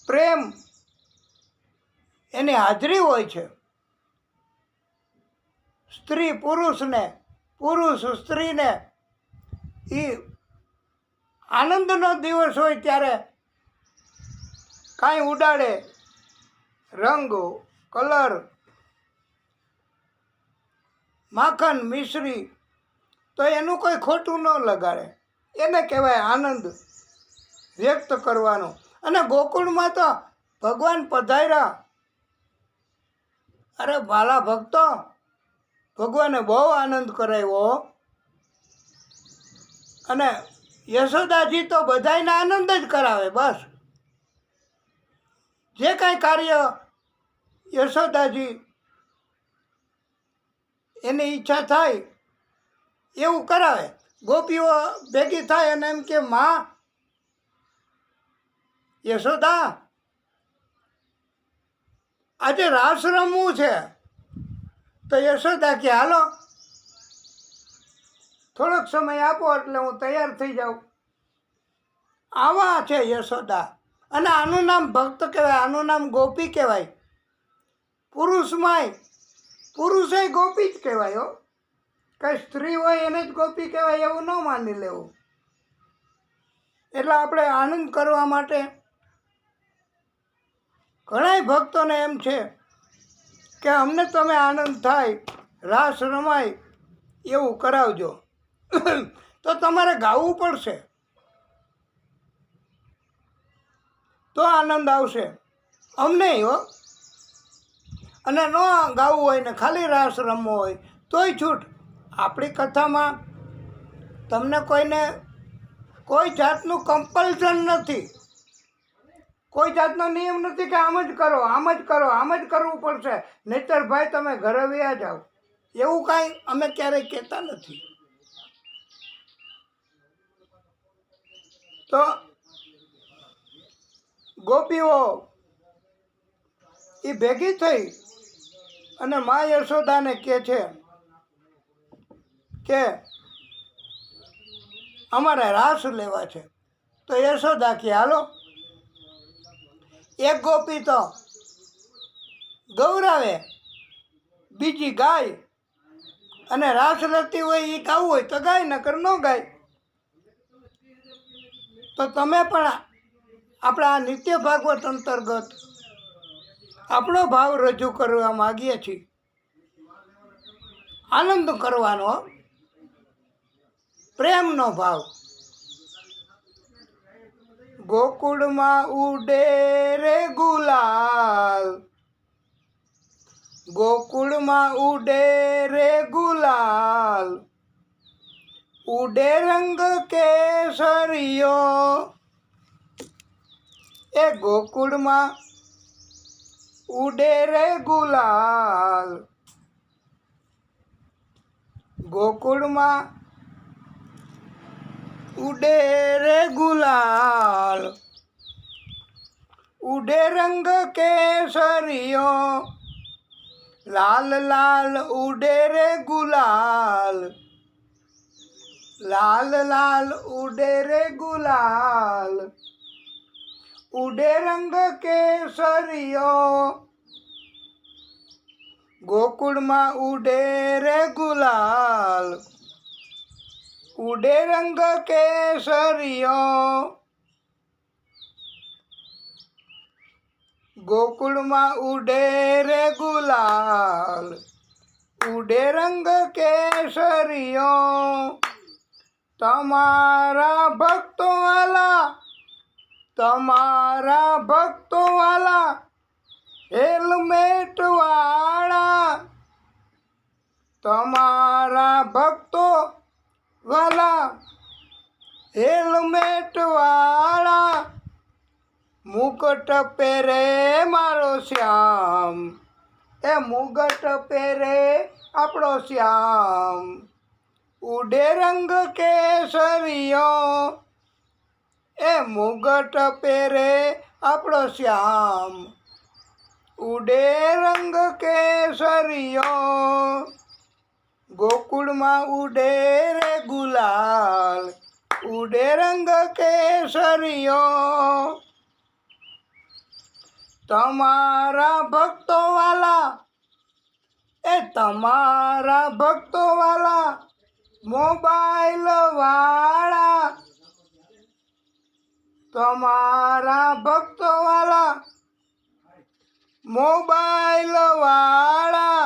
પ્રેમ એની હાજરી હોય છે. સ્ત્રી પુરુષને, પુરુષ સ્ત્રીને એ આનંદનો દિવસ હોય ત્યારે કાંઈ ઉડાડે, રંગ કલર માખણ મિશ્રી, તો એનું કોઈ ખોટું ન લગાડે. એને કહેવાય આનંદ વ્યક્ત કરવાનો. અને ગોકુળમાં તો ભગવાન પધાર્યા. અરે ભાલા ભક્તો, ભગવાને બહુ આનંદ કરાવ્યો. અને યશોદાજી તો બધાયને આનંદ જ કરાવે. બસ જે કાંઈ કાર્ય યશોદાજી એની ઈચ્છા થાય એવું કરાવે. ગોપીઓ ભેગી થાય અને એમ કે માં યશોદા આજે રાસ રમવું છે. તો યશોદા કે હાલો થોડોક સમય આપો એટલે હું તૈયાર થઈ જાઉં. આવા છે યશોદા. અને આનું નામ ભક્ત કહેવાય, આનું નામ ગોપી કહેવાય. પુરુષમાંય પુરુષે ગોપી જ કહેવાય હો. કંઈ સ્ત્રી હોય એને જ ગોપી કહેવાય એવું ન માની લેવું. એટલે આપણે આનંદ કરવા માટે ઘણાય ભક્તોને એમ છે કે અમને તમે આનંદ થાય, રાસ રમાય એવું કરાવજો. તો તમારે ગાવું પડશે તો આનંદ આવશે. અમને હો. અને ન ગાવું હોય ને ખાલી રાસ રમવો હોય તોય છૂટ. આપણી કથામાં તમને કોઈને કોઈ જાતનું કમ્પલ્શન નથી, કોઈ જાતનો નિયમ નથી કે આમ જ કરો, આમ જ કરો, આમ જ કરવું પડશે નહીંતર ભાઈ તમે ઘરે વયા જાઓ. એવું કાંઈ અમે ક્યારેય કહેતા નથી. તો ગોપીઓ એ ભેગી થઈ અને મા યશોદાને કહે છે કે અમારે રાસ લેવા છે. તો યશોદા કે હાલો. એક ગોપી તો ગૌરાવે, બીજી ગાય. અને રાસ લેતી હોય એ ગાવું હોય તો ગાય, નકર ન ગાય. તો તમે પણ આપણા આ નિત્ય ભાગવત અંતર્ગત આપણો ભાવ રજૂ કરવા માગીએ છીએ. આનંદ કરવાનો, પ્રેમનો ભાવ. ગોકુળમાં ઉડે રે ગુલાલ, ગોકુળમાં ઉડે રે ગુલાલ, ઉડે રંગ કેસરિયો. એ ગોકુળમાં ઉડે રે ગુલાલ, ગોકુળમાં ઉડે રે ગુલાલ, ઉડે રંગ કેસરિયો, લાલ લાલ ઉડે રે ગુલાલ, લાલ લાલ ઉડે રે ગુલાલ, ઉડે રંગ કેસરિયો, ગોકુળમાં ઉડે રે ગુલાલ, ઉડે રંગ કેસરિયો, ગોકુળમાં ઉડે રે ગુલાલ, ઉડે રંગ કેસરિયો, તમારા ભક્તો વાલા, તમારા ભક્તો વાલા, હેલ્મેટ વાળા, તમારા ભક્તો વાલા, હેલ્મેટ વાળા, મુકટ પહેરે મારો શ્યામ, એ મુગટ પહેરે આપણો શ્યામ, ઉડે રંગ કેસરિયો, એ મુગટ પહેરે આપણો શ્યામ, ઉડે રંગ કેસરિયો, ગોકુળમાં ઉડે રે ગુલાલ, ઉડે રંગ કેસરિયો, તમારા ભક્તો વાલા, એ તમારા ભક્તો વાલા, મોબાઈલ વાળા, તમારા ભક્તો વાલા, મોબાઈલ વાળા,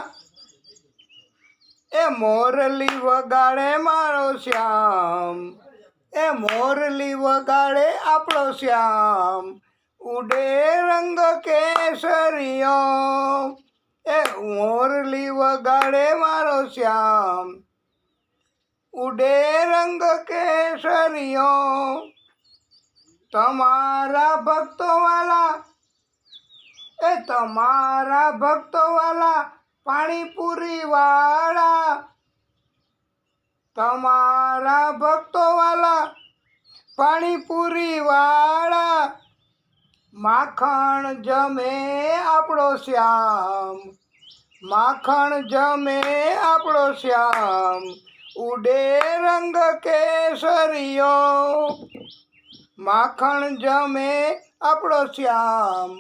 એ મોરલી વગાડે મારો શ્યામ, એ મોરલી વગાડે આપણો શ્યામ, ઉડે રંગ કેસરિયો, એ મોરલી વગાડે મારો શ્યામ, ઉડે રંગ કેસરિયો, તમારા ભક્તો વાલા, એ તમારા ભક્તો વાલા, પાણીપુરી વાળા, તમારા ભક્તો વાલા, પાણીપુરી વાળા, માખણ જમે આપણો શ્યામ, માખણ જમે આપણો શ્યામ, ઉડે રંગ કેસરિયો, માખણ જમે આપણો શ્યામ,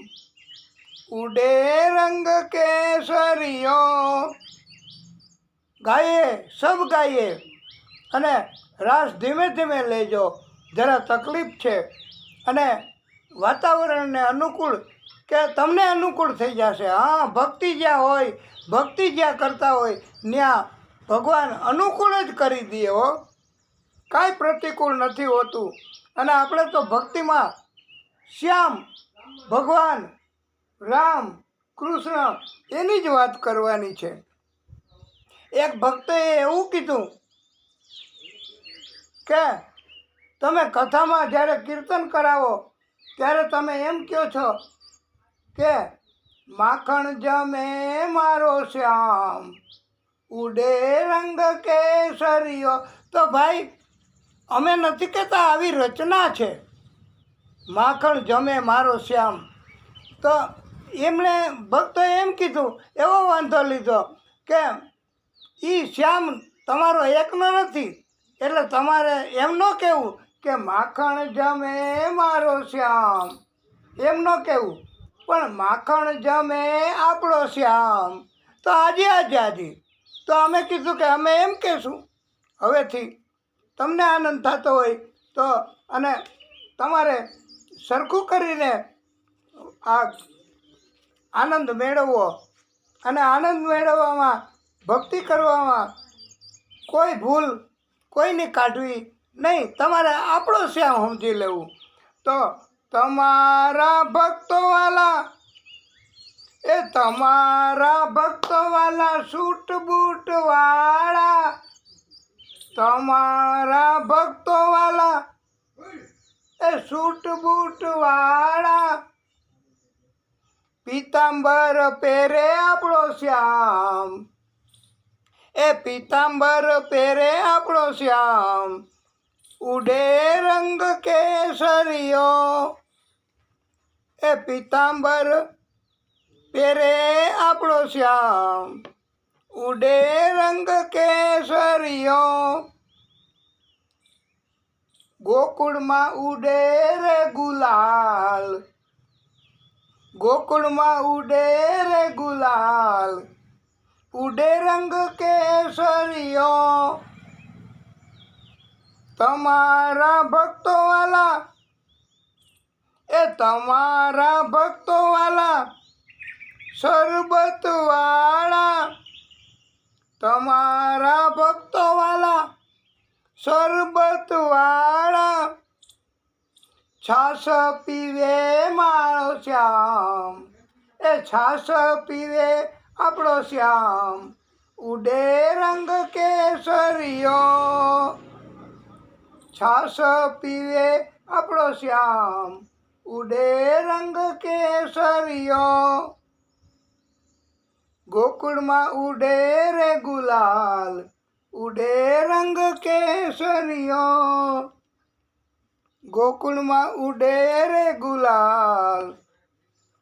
ઉડે રંગ કેસરિયો. ગાઈએ, સબ ગાઈએ, અને રાસ ધીમે ધીમે લેજો, જરા તકલીફ છે, અને વાતાવરણને અનુકૂળ કે તમને અનુકૂળ થઈ જશે. હા, ભક્તિ જ્યાં હોય, ભક્તિ જ્યાં કરતા હોય ત્યાં ભગવાન અનુકૂળ જ કરી દે હો, કાંઈ પ્રતિકૂળ નથી હોતું. અને આપણે તો ભક્તિમાં શ્યામ ભગવાન રામ કૃષ્ણ એની જ વાત કરવાની છે. એક ભક્તએ એવું કીધું કે તમે કથામાં જ્યારે કીર્તન કરાવો ત્યારે તમે એમ કહો છો કે માખણ જમે મારો શ્યામ, ઉડે રંગ કેસરિયો. તો ભાઈ, અમે નથી કહેતા, આવી રચના છે, માખણ જમે મારો શ્યામ. તો એમણે ભક્તોએ એમ કીધું, એવો વાંધો લીધો કે એ શ્યામ તમારો એકનો નથી, એટલે તમારે એમ ન કહેવું કે માખણ જમે મારો શ્યામ, એમ ન કહેવું, પણ માખણ જમે આપણો શ્યામ. તો આજે આઝાદી. તો અમે કીધું કે અમે એમ કહેશું હવેથી. તમને આનંદ થતો હોય તો, અને તમારે સરખું કરીને આ આનંદ મેળવવો, અને આનંદ મેળવવામાં, ભક્તિ કરવામાં કોઈ ભૂલ કોઈની કાઢવી નહીં, તમારે આપણો શ્યામ સમજી લેવું. તો તમારા ભક્તો વાલા, એ તમારા ભક્તો વાલા, સૂટ બૂટ વાળા, તમારા ભક્તો વાલા, એ સૂટ બૂટ વાળા, પીતાંબર પહેરે આપણો શ્યામ, એ પીતાંબર પહેરે આપણો શ્યામ, ઉડે રંગ કેસરિયો, એ પીતાંબર પહેરે આપણો શ્યામ. ઉડે રંગ કેસરિયો, ગોકુળમાં ઉડે રે ગુલાલ, ગોકુળમાં ઉડે રે ગુલાલ. ઉડે રંગ કેસરિયો, તમારા ભક્તો વાલા, એ તમારા ભક્તો વાલા, શરબત વાળા, તમારા ભક્તો વાલા, શરબત વાળા. છાશ પીવે મારો શ્યામ, એ છાશ પીવે આપણો શ્યામ. ઉડે રંગ કેસરિયો, છાશ પીવે આપણો શ્યામ. ઉડે રંગ કેસરિયો, ગોકુળમાં ઉડે રે ગુલાલ. ઉડે રંગ કેસરિયો, ગોકુળમાં ઉડે રે ગુલાલ.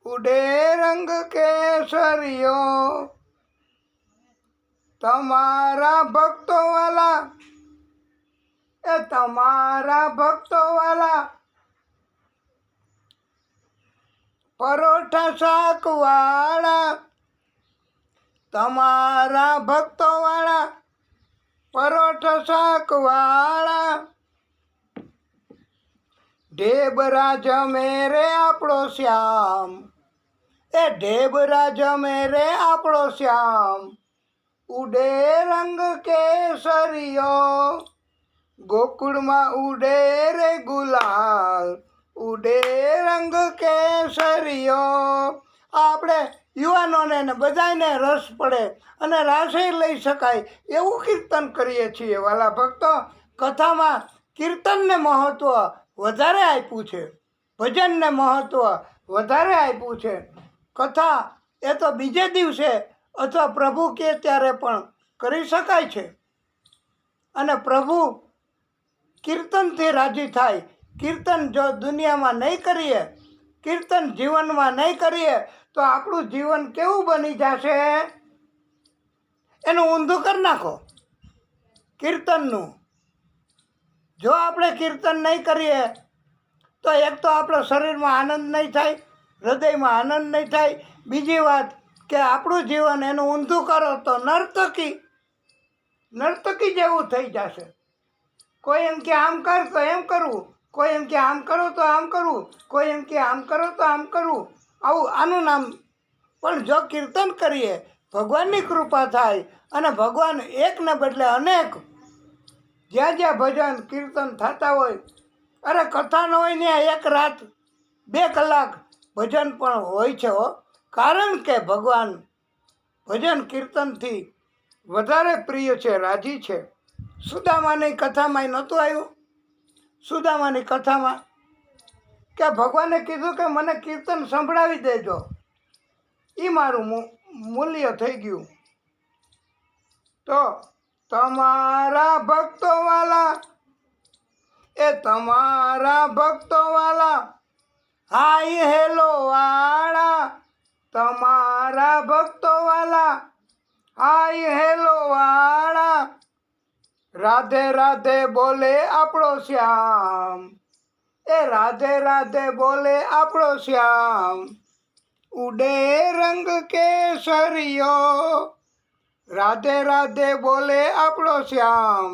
ઉડે રંગ કેસરિયો, તમારા ભક્તો વાલા, એ તમારા ભક્તો વાલા, પરોઠા શાક વાળા, તમારા ભક્તો વાળા, પરોઠા શાક વાળા. ઢેબરા જમે રે આપણો શ્યામ, એ ઢેબરા જમે રે આપણો શ્યામ. ઉડે રંગ કેસરિયો, ગોકુળમાં ઉડે રે ગુલાલ. ઉડે રંગ કેસરિયો. આપણે યુવાનોને ને બધાને રસ પડે અને રાસે લઈ શકાય એવું કીર્તન કરીએ છીએ વાલા ભક્તો. કથામાં કીર્તનને મહત્ત્વ વધારે આપ્યું છે, ભજનને મહત્ત્વ વધારે આપ્યું છે. કથા એ તો બીજે દિવસે અથવા પ્રભુ કહે ત્યારે પણ કરી શકાય છે. અને પ્રભુ કીર્તનથી રાજી થાય. કીર્તન જો દુનિયામાં નહીં કરીએ, કીર્તન જીવનમાં નહીં કરીએ તો આપણું જીવન કેવું બની જશે? એનું ઊંધું કરી નાખો કીર્તનનું. જો આપણે કીર્તન નહીં કરીએ તો એક તો આપણા શરીરમાં આનંદ નહીં થાય, હૃદયમાં આનંદ નહીં થાય. બીજી વાત કે આપણું જીવન એનું ઊંધું કરો તો નર્તકી જેવું થઈ જશે. કોઈ એમ કે આમ કર તો એમ કરવું, કોઈ એમ કે આમ કરો તો આમ કરવું, કોઈ એમ કે આમ કરો તો આમ કરવું. આનું નામ. પણ જો કીર્તન કરીએ, ભગવાનની કૃપા થાય અને ભગવાન એકને બદલે અનેક, જ્યાં જ્યાં ભજન કીર્તન થતા હોય, અરે કથા ન હોય ને એક રાત 2 કલાક ભજન પણ હોય છે હો. કારણ કે ભગવાન ભજન કીર્તનથી વધારે પ્રિય છે, રાજી છે. સુદામાની કથામાં નહોતું આવ્યું? સુદામાની કથામાં કે ભગવાને કીધું કે મને કીર્તન સંભળાવી દેજો, એ મારું મૂલ્ય થઈ ગયું. તો તમારા ભક્તો વાલા, એ તમારા ભક્તો વાલા, હાય હેલો વાળા, તમારા ભક્તો વાલા, હાય હેલો વાળા. રાધે રાધે બોલે આપણો શ્યામ, એ રાધે રાધે બોલે આપણો શ્યામ. ઉડે રંગ કેસરિયો, રાધે રાધે બોલે આપણો શ્યામ.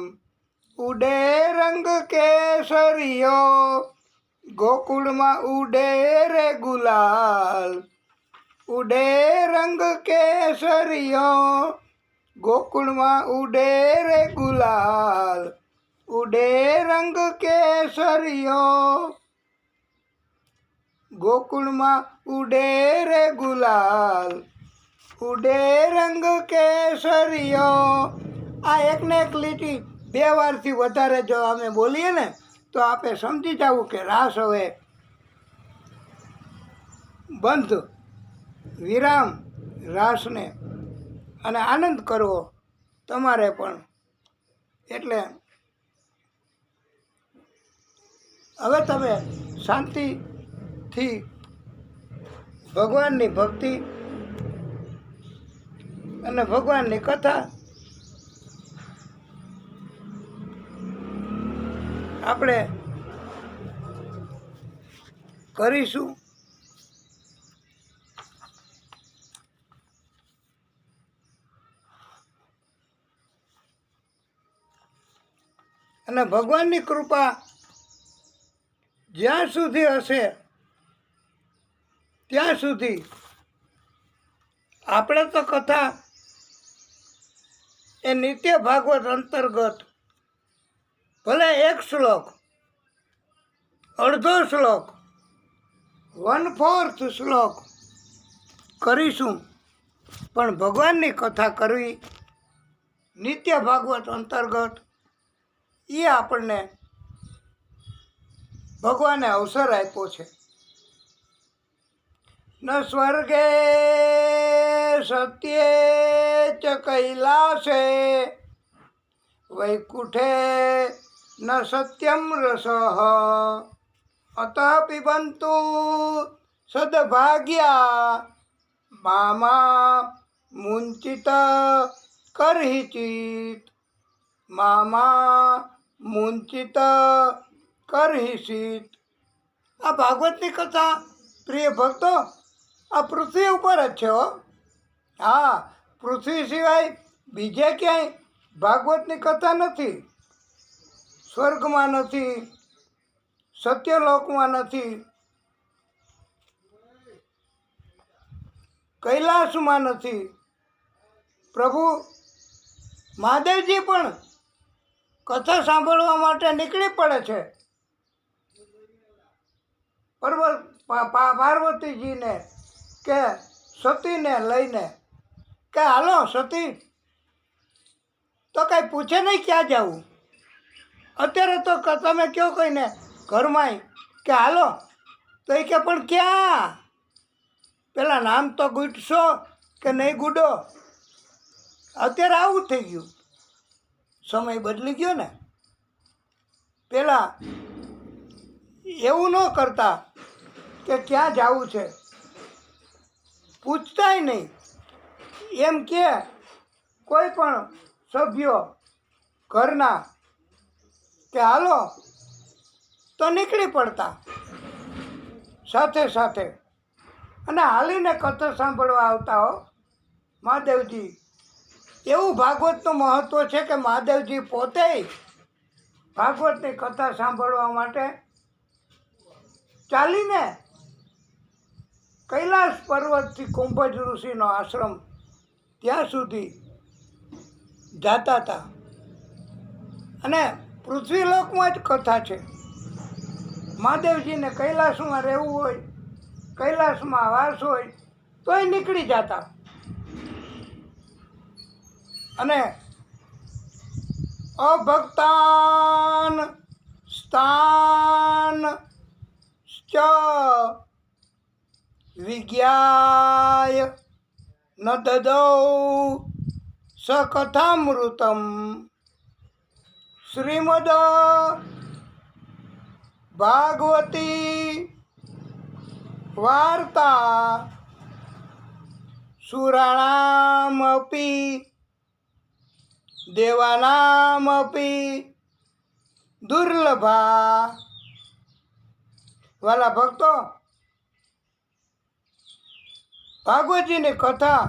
ઉડે રંગ કેસરિયો, ગોકુળમાં ઉડે રે ગુલાલ. ઉડે રંગ કેસરિયો, ગોકુળમાં ઉડે રે ગુલાલ. ઉડે રંગ કેસરિયો, ગોકુળમાં ઉડે રે ગુલાલ. ઉડે રંગ કેસરિયો. આ એકને એક લીટી 2 વારથી વધારે જો અમે બોલીએ ને તો આપણે સમજી જવું કે રાસ હવે બંધ, વિરામ રાસને, અને આનંદ કરવો તમારે પણ. એટલે હવે તમે શાંતિથી ભગવાનની ભક્તિ અને ભગવાનની કથા આપણે કરીશું. અને ભગવાનની કૃપા જ્યાં સુધી હશે ત્યાં સુધી આપણે તો કથા એ નિત્ય ભાગવત અંતર્ગત ભલે 1 શ્લોક, અડધો શ્લોક, 1/4 શ્લોક કરીશું, પણ ભગવાનની કથા કરવી નિત્ય ભાગવત અંતર્ગત એ આપણને ભગવાને અવસર આપ્યો છે. ન સ્વર્ગે સત્યે ચ કૈલાસે વૈકુંઠે ન સત્યમ રસઃ અતઃ પિબંતુ સદભાગ્યા મામા મુંચિત કરહિચિત મામા મુંચિત કરહિચિત. આ ભાગવતની કથા પ્રિય ભક્તો આ પૃથ્વી ઉપર જ છે હો. હા, પૃથ્વી સિવાય બીજે ક્યાંય ભાગવતની કથા નથી. સ્વર્ગમાં નથી, સત્યલોકમાં નથી, કૈલાસમાં નથી. પ્રભુ મહાદેવજી પણ કથા સાંભળવા માટે નીકળી પડે છે. પાર્વતીજીને કે સતીને લઈને કે હાલો સતી, તો કાંઈ પૂછે નહીં ક્યાં જવું. અત્યારે તો તમે કહો કહીને ઘરમાંય કે હાલો, તો એ કે પણ ક્યાં, પેલા નામ તો ગુટશો કે નહીં ગુડો. અત્યારે આવું થઈ ગયું, સમય બદલી ગયો ને. પેલા એવું ન કરતા કે ક્યાં જવું છે, પૂછતાય નહીં. એમ કે કોઈ પણ સભ્યો ઘરના કે હાલો તો નીકળી પડતા સાથે સાથે, અને હાલીને કથા સાંભળવા આવતા હો મહાદેવજી. એવું ભાગવતનું મહત્ત્વ છે કે મહાદેવજી પોતે ભાગવતની કથા સાંભળવા માટે ચાલીને કૈલાસ પર્વતથી કુંભજ ઋષિનો આશ્રમ ત્યાં સુધી જતા હતા. અને પૃથ્વીલોકમાં જ કથા છે. મહાદેવજીને કૈલાસમાં રહેવું હોય, કૈલાસમાં વાસ હોય તોય નીકળી જતા. અને અભક્તાન સ્થાન ચ વિજ્ઞાય ન દદૌ સકથામૃતમ શ્રીમદ ભાગવતી વાર્તા સુરાણામપી દેવાનામપી દુર્લભા. વાલા ભક્તો, ભાગવતજીની કથા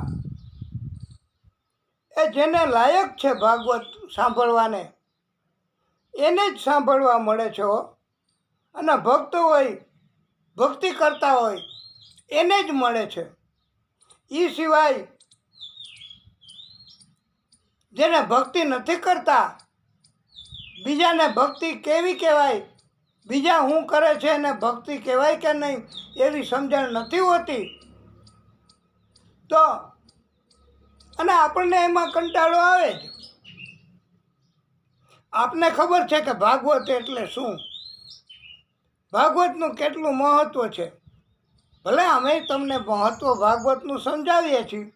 એ જેને લાયક છે ભાગવત સાંભળવાને એને જ સાંભળવા મળે છે. અને ભક્ત હોય, ભક્તિ કરતા હોય એને જ મળે છે. એ સિવાય જેને ભક્તિ નથી કરતા, બીજાને ભક્તિ કેવી કહેવાય, બીજા શું કરે છે એને ભક્તિ કહેવાય કે નહીં એવી સમજણ નથી હોતી, તો અને આપણને એમાં કંટાળો આવે જ. આપને ખબર છે કે ભાગવત એટલે શું, ભાગવતનું કેટલું મહત્ત્વ છે. ભલે અમે તમને મહત્ત્વ ભાગવતનું સમજાવીએ છીએ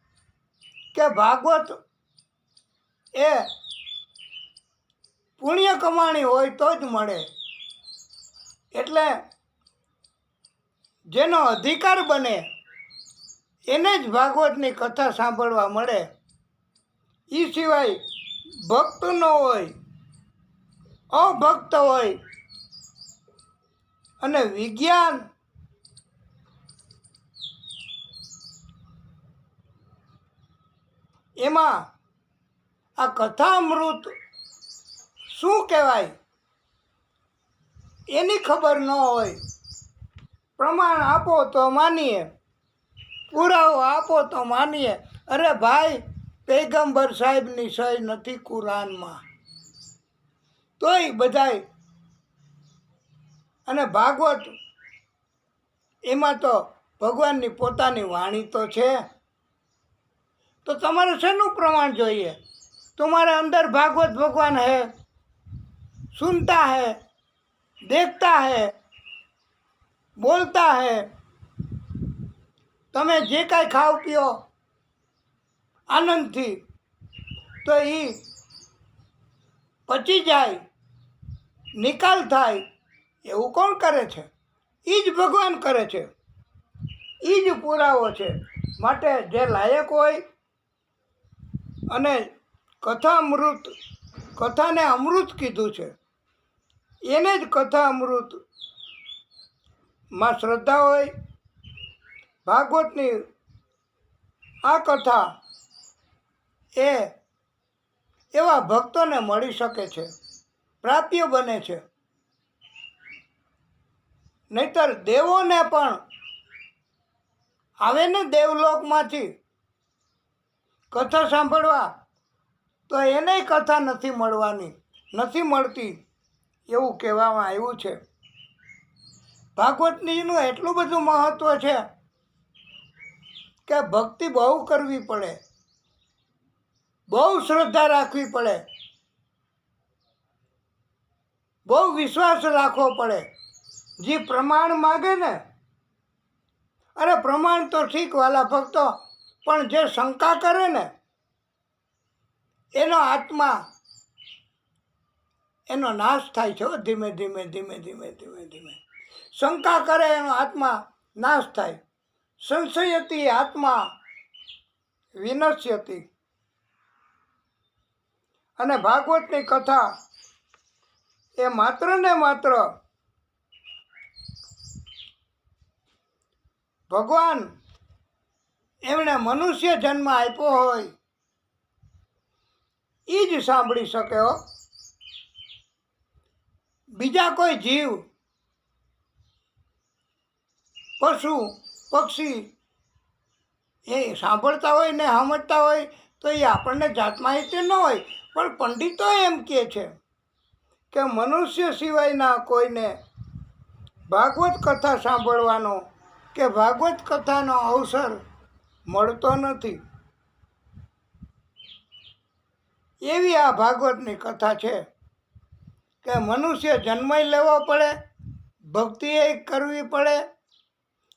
કે ભાગવત એ પુણ્ય કમાણી હોય તો જ મળે. એટલે જેનો અધિકાર બને એને જ ભાગવતની કથા સાંભળવા મળે. એ સિવાય ભક્ત ન હોય, અભક્ત હોય અને વિજ્ઞાન એમાં આ કથામૃત શું કહેવાય એની ખબર ન હોય, પ્રમાણ આપો તો માનીએ, પુરાવો આપો તો માનીએ. અરે ભાઈ, પૈગંબર સાહેબની સહી નથી કુરાનમાં, તોય બધાય. અને ભાગવત એમાં તો ભગવાનની પોતાની વાણી તો છે. તો તમારે શેનું પ્રમાણ જોઈએ? तुम्हारे अंदर भागवत भगवान है, सुनता है, देखता है, बोलता है. તમે જે કાંઈ ખાઓ પીઓ આનંદથી, તો એ પચી જાય, નિકાલ થાય, એવું કોણ કરે છે? એ જ ભગવાન કરે છે. એ જ પુરાવો છે. માટે જે લાયક હોય અને કથામૃત, કથાને અમૃત કીધું છે, એને જ કથા અમૃતમાં શ્રદ્ધા હોય. ભાગવતની આ કથા એ એવા ભક્તોને મળી શકે છે, પ્રાપ્ય બને છે. નહીતર દેવોને પણ આવે ને દેવલોકમાંથી કથા સાંભળવા, તો એને કથા નથી મળવાની, નથી મળતી એવું કહેવામાં આવ્યું છે. ભાગવતજીનું એટલું બધું મહત્ત્વ છે કે ભક્તિ બહુ કરવી પડે, બહુ શ્રદ્ધા રાખવી પડે, બહુ વિશ્વાસ રાખવો પડે. જે પ્રમાણ માગે ને, અરે પ્રમાણ તો ઠીક વાલા ભક્તો, પણ જે શંકા કરે ને એનો આત્મા એનો નાશ થાય છે. ધીમે ધીમે ધીમે ધીમે ધીમે ધીમે શંકા કરે એનો આત્મા નાશ થાય. સંશયતી આત્મા વિનશ્યતિ. અને ભાગવતની કથા એ માત્ર ને માત્ર ભગવાન એમણે મનુષ્ય જન્મ આપ્યો હોય એ જ સાંભળી શકે હો. બીજા કોઈ જીવ, પશુ, પક્ષી એ સાંભળતા હોય ને સમજતા હોય તો એ આપણને જાત માહિતી ન હોય. પણ પંડિતો એમ કહે છે કે મનુષ્ય સિવાયના કોઈને ભાગવત કથા સાંભળવાનો કે ભાગવત કથાનો અવસર મળતો નથી. એવી આ ભાગવતની કથા છે કે મનુષ્ય જન્મય લેવો પડે, ભક્તિએ કરવી પડે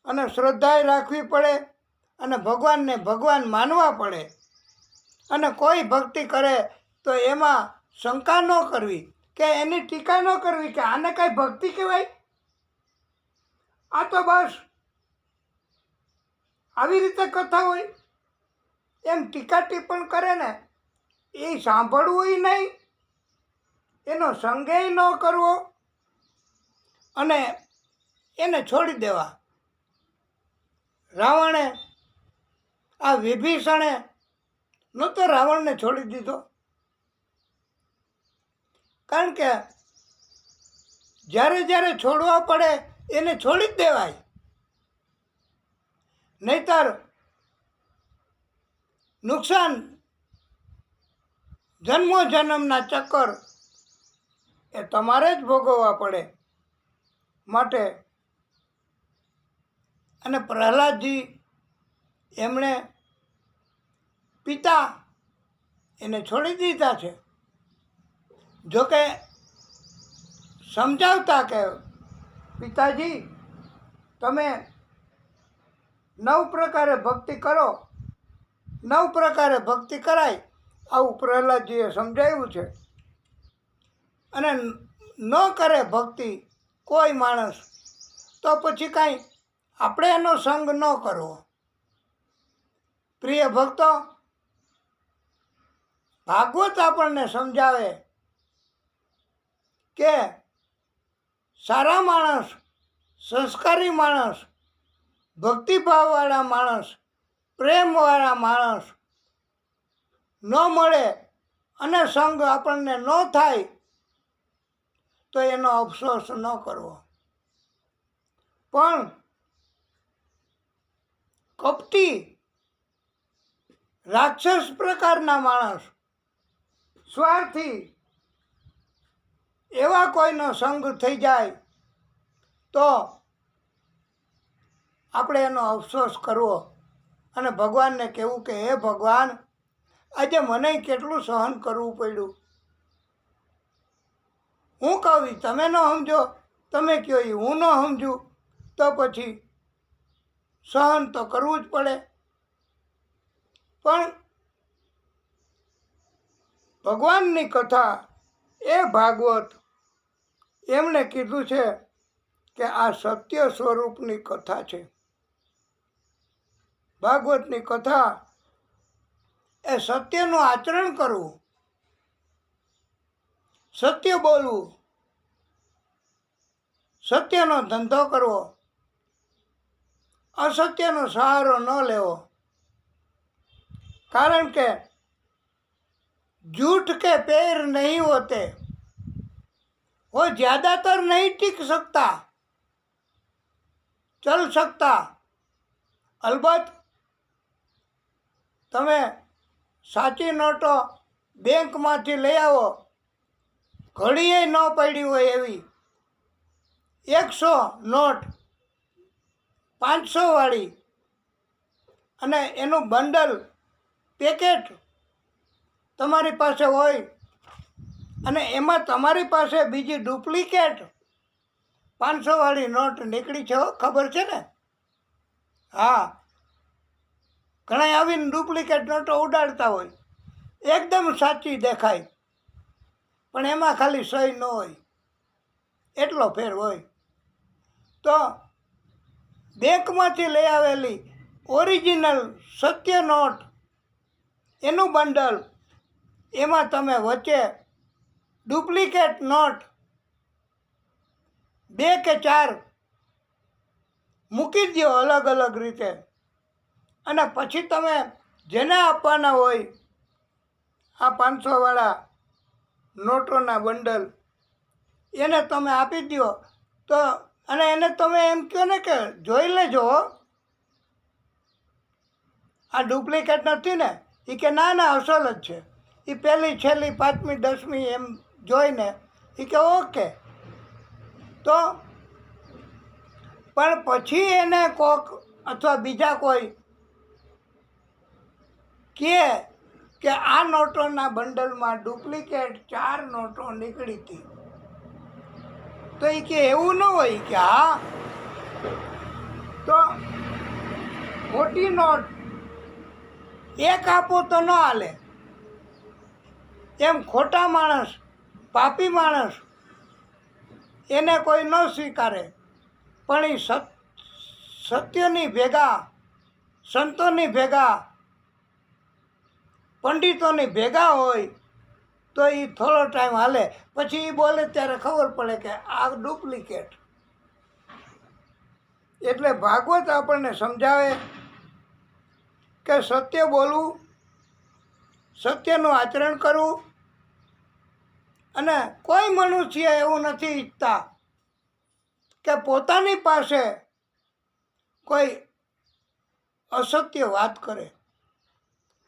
અને શ્રદ્ધાએ રાખવી પડે અને ભગવાનને ભગવાન માનવા પડે. અને કોઈ ભક્તિ કરે તો એમાં શંકા ન કરવી કે એની ટીકા ન કરવી કે આને કાંઈ ભક્તિ કહેવાય, આ તો બસ આવી રીતે કથા હોય, એમ ટીકા ટિપ્પણ કરે ને એ સાંભળવું નહીં, એનો સંજ્ઞય ન કરવો અને એને છોડી દેવા. રાવણે, આ વિભીષણે નહોતો રાવણને છોડી દીધો, કારણ કે જ્યારે જ્યારે છોડવા પડે એને છોડી જ દેવાય. નહીતર નુકસાન, જન્મો જન્મના ચક્કર એ તમારે જ ભોગવવા પડે. માટે અને પ્રહલાદજી એમણે પિતા એને છોડી દીધા છે. જોકે સમજાવતા કે પિતાજી તમે 9 પ્રકારે ભક્તિ કરો, 9 પ્રકારે ભક્તિ કરાય, આવું પ્રહલાદજીએ સમજાવ્યું છે. અને ન કરે ભક્તિ કોઈ માણસ, તો પછી કાંઈ આપણે એનો સંગ ન કરવો. પ્રિય ભક્તો, ભાગવત આપણને સમજાવે કે સારા માણસ, સંસ્કારી માણસ, ભક્તિભાવવાળા માણસ, પ્રેમવાળા માણસ ન મળે અને સંગ આપણને ન થાય તો એનો અફસોસ ન કરવો. પણ કપટી, રાક્ષસ પ્રકારના માણસ, સ્વાર્થી એવા કોઈનો સંગ થઈ જાય તો આપણે એનો અફસોસ કરવો અને ભગવાનને કહેવું કે હે ભગવાન, આજે મને કેટલું સહન કરવું પડ્યું. હું કહું ઈ તમે ન સમજો, તમે કહો એ હું ન સમજું, તો પછી સહન તો કરવું જ પડે. પણ ભગવાનની કથા એ ભાગવત એમણે કીધું છે કે આ સત્ય સ્વરૂપની કથા છે. ભાગવતની કથા એ સત્યનું આચરણ કરવું, સત્ય બોલવું, સત્યનો ધંધો કરવો, असत्य नो सहारो न लेवो। कारण के झूठ के पैर नहीं होते, वो ज्यादातर नहीं टिक सकता, चल सकता। अलबत्त तमे साची नोटो बैंक मांथी लई आवो, घड़ीए न पड़ी हो एवी 100 नोट 500 वाली अने एनु बंडल पेकेट तमारी पासे होय अने एमां तमारी पासे बीजी डुप्लिकेट 500 वाली नोट निकली छे, खबर छे ने? हाँ, घणा आवीने डुप्लिकेट नोटो उडाड़ता होय, एकदम साची देखाय पण एमां खाली सही न होय, एटलो फेर होय। तो बैंक मांथी लई आवेली ओरिजिनल सत्य नोट एनु बंडल, एमां तमे वच्चे डुप्लिकेट नोट 2 के 4 मूकी दो अलग अलग रीते, अने पछी तमे जेने आपवाना होय आ 500 वाला नोटोना बंडल एने तमे आपी दो। तो अने एने तमे एम कहो ने के जोई लेजो आ डुप्लिकेट नथी ने, ई के ना ना असल ज छे, ई पहली छेली 5મી 10મી एम जोईने ई के ओके। तो पण पछी एने कोक अथवा बीजा कोई के आ नोटोना बंडल में डुप्लिकेट 4 नोटो निकली थी, तो ये के एवं न होय के हाँ तो मोटी नोट एक आपो तो न हाले, एम खोटा माणस पापी माणस एने कोई न स्वीकारे, पण ई सत्यनी भेगा संतोनी भेगा पंडितोनी भेगा होय तो ये थोड़ो टाइम हाले, पछी ई बोले त्यारे खबर पड़े के आ डुप्लिकेट। एटले भागवत आपने समझावे के सत्य बोलवू, सत्यनु आचरण करवू, अने कोई मनुष्य एवं नहीं ईच्छता के पोतानी पासे कोई असत्य बात करे,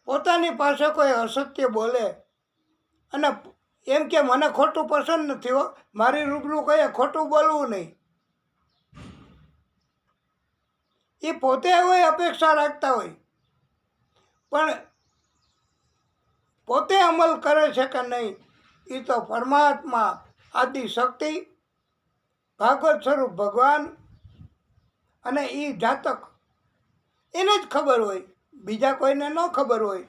पोतानी पासे कोई असत्य बोले अने एम के मने खोटू पसंद नहीं हो, मारी रूबरू कहे खोटू बोलवू नहीं, ये पोते एवी अपेक्षा राखता होय पण पोते अमल करे छे के नहीं, ये तो परमात्मा आदि शक्ति भागवत स्वरूप भगवान अने ई जातक एने ज खबर होय, बीजा कोईने न खबर होय।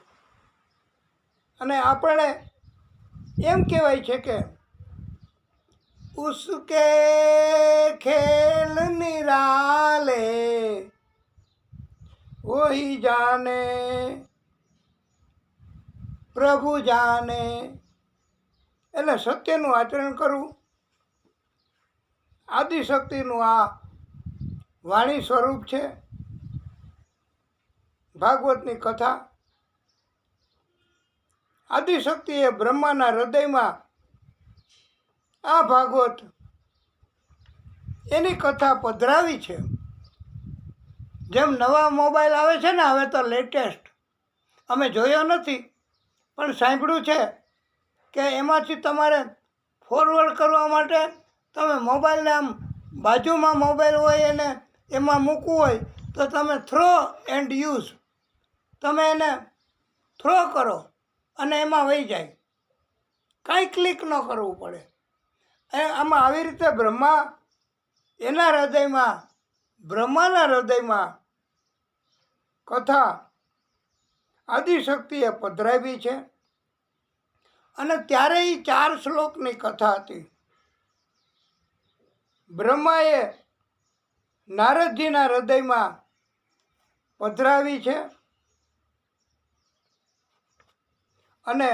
अने आपणे एम कहेवाय छे के उसके खेल निराले वही जाने પ્રભુ જાને. એટલે સત્યનું આચરણ કરવું, આદિશક્તિનું આ વાણી સ્વરૂપ છે ભાગવતની કથા. આદિશક્તિ એ બ્રહ્માના હૃદયમાં આ ભાગવત એની કથા પધરાવી છે. જેમ નવા મોબાઈલ આવે છે ને, હવે તો લેટેસ્ટ, અમે જોયો નથી પણ સાંભળ્યું છે કે એમાંથી તમારે ફોરવર્ડ કરવા માટે તમે મોબાઈલને આમ બાજુમાં મોબાઈલ હોય એને એમાં મૂકવું હોય તો તમે થ્રો એન્ડ યુઝ, તમે એને થ્રો કરો અને એમાં વહી જાય, કાંઈ ક્લિક ન કરવું પડે. આમાં આવી રીતે બ્રહ્મા એના હૃદયમાં, બ્રહ્માના હૃદયમાં કથા આદિશક્તિએ પધરાવી છે. અને ત્યારે એ 4 શ્લોકની કથા હતી. બ્રહ્માએ નારદજીના હૃદયમાં પધરાવી છે અને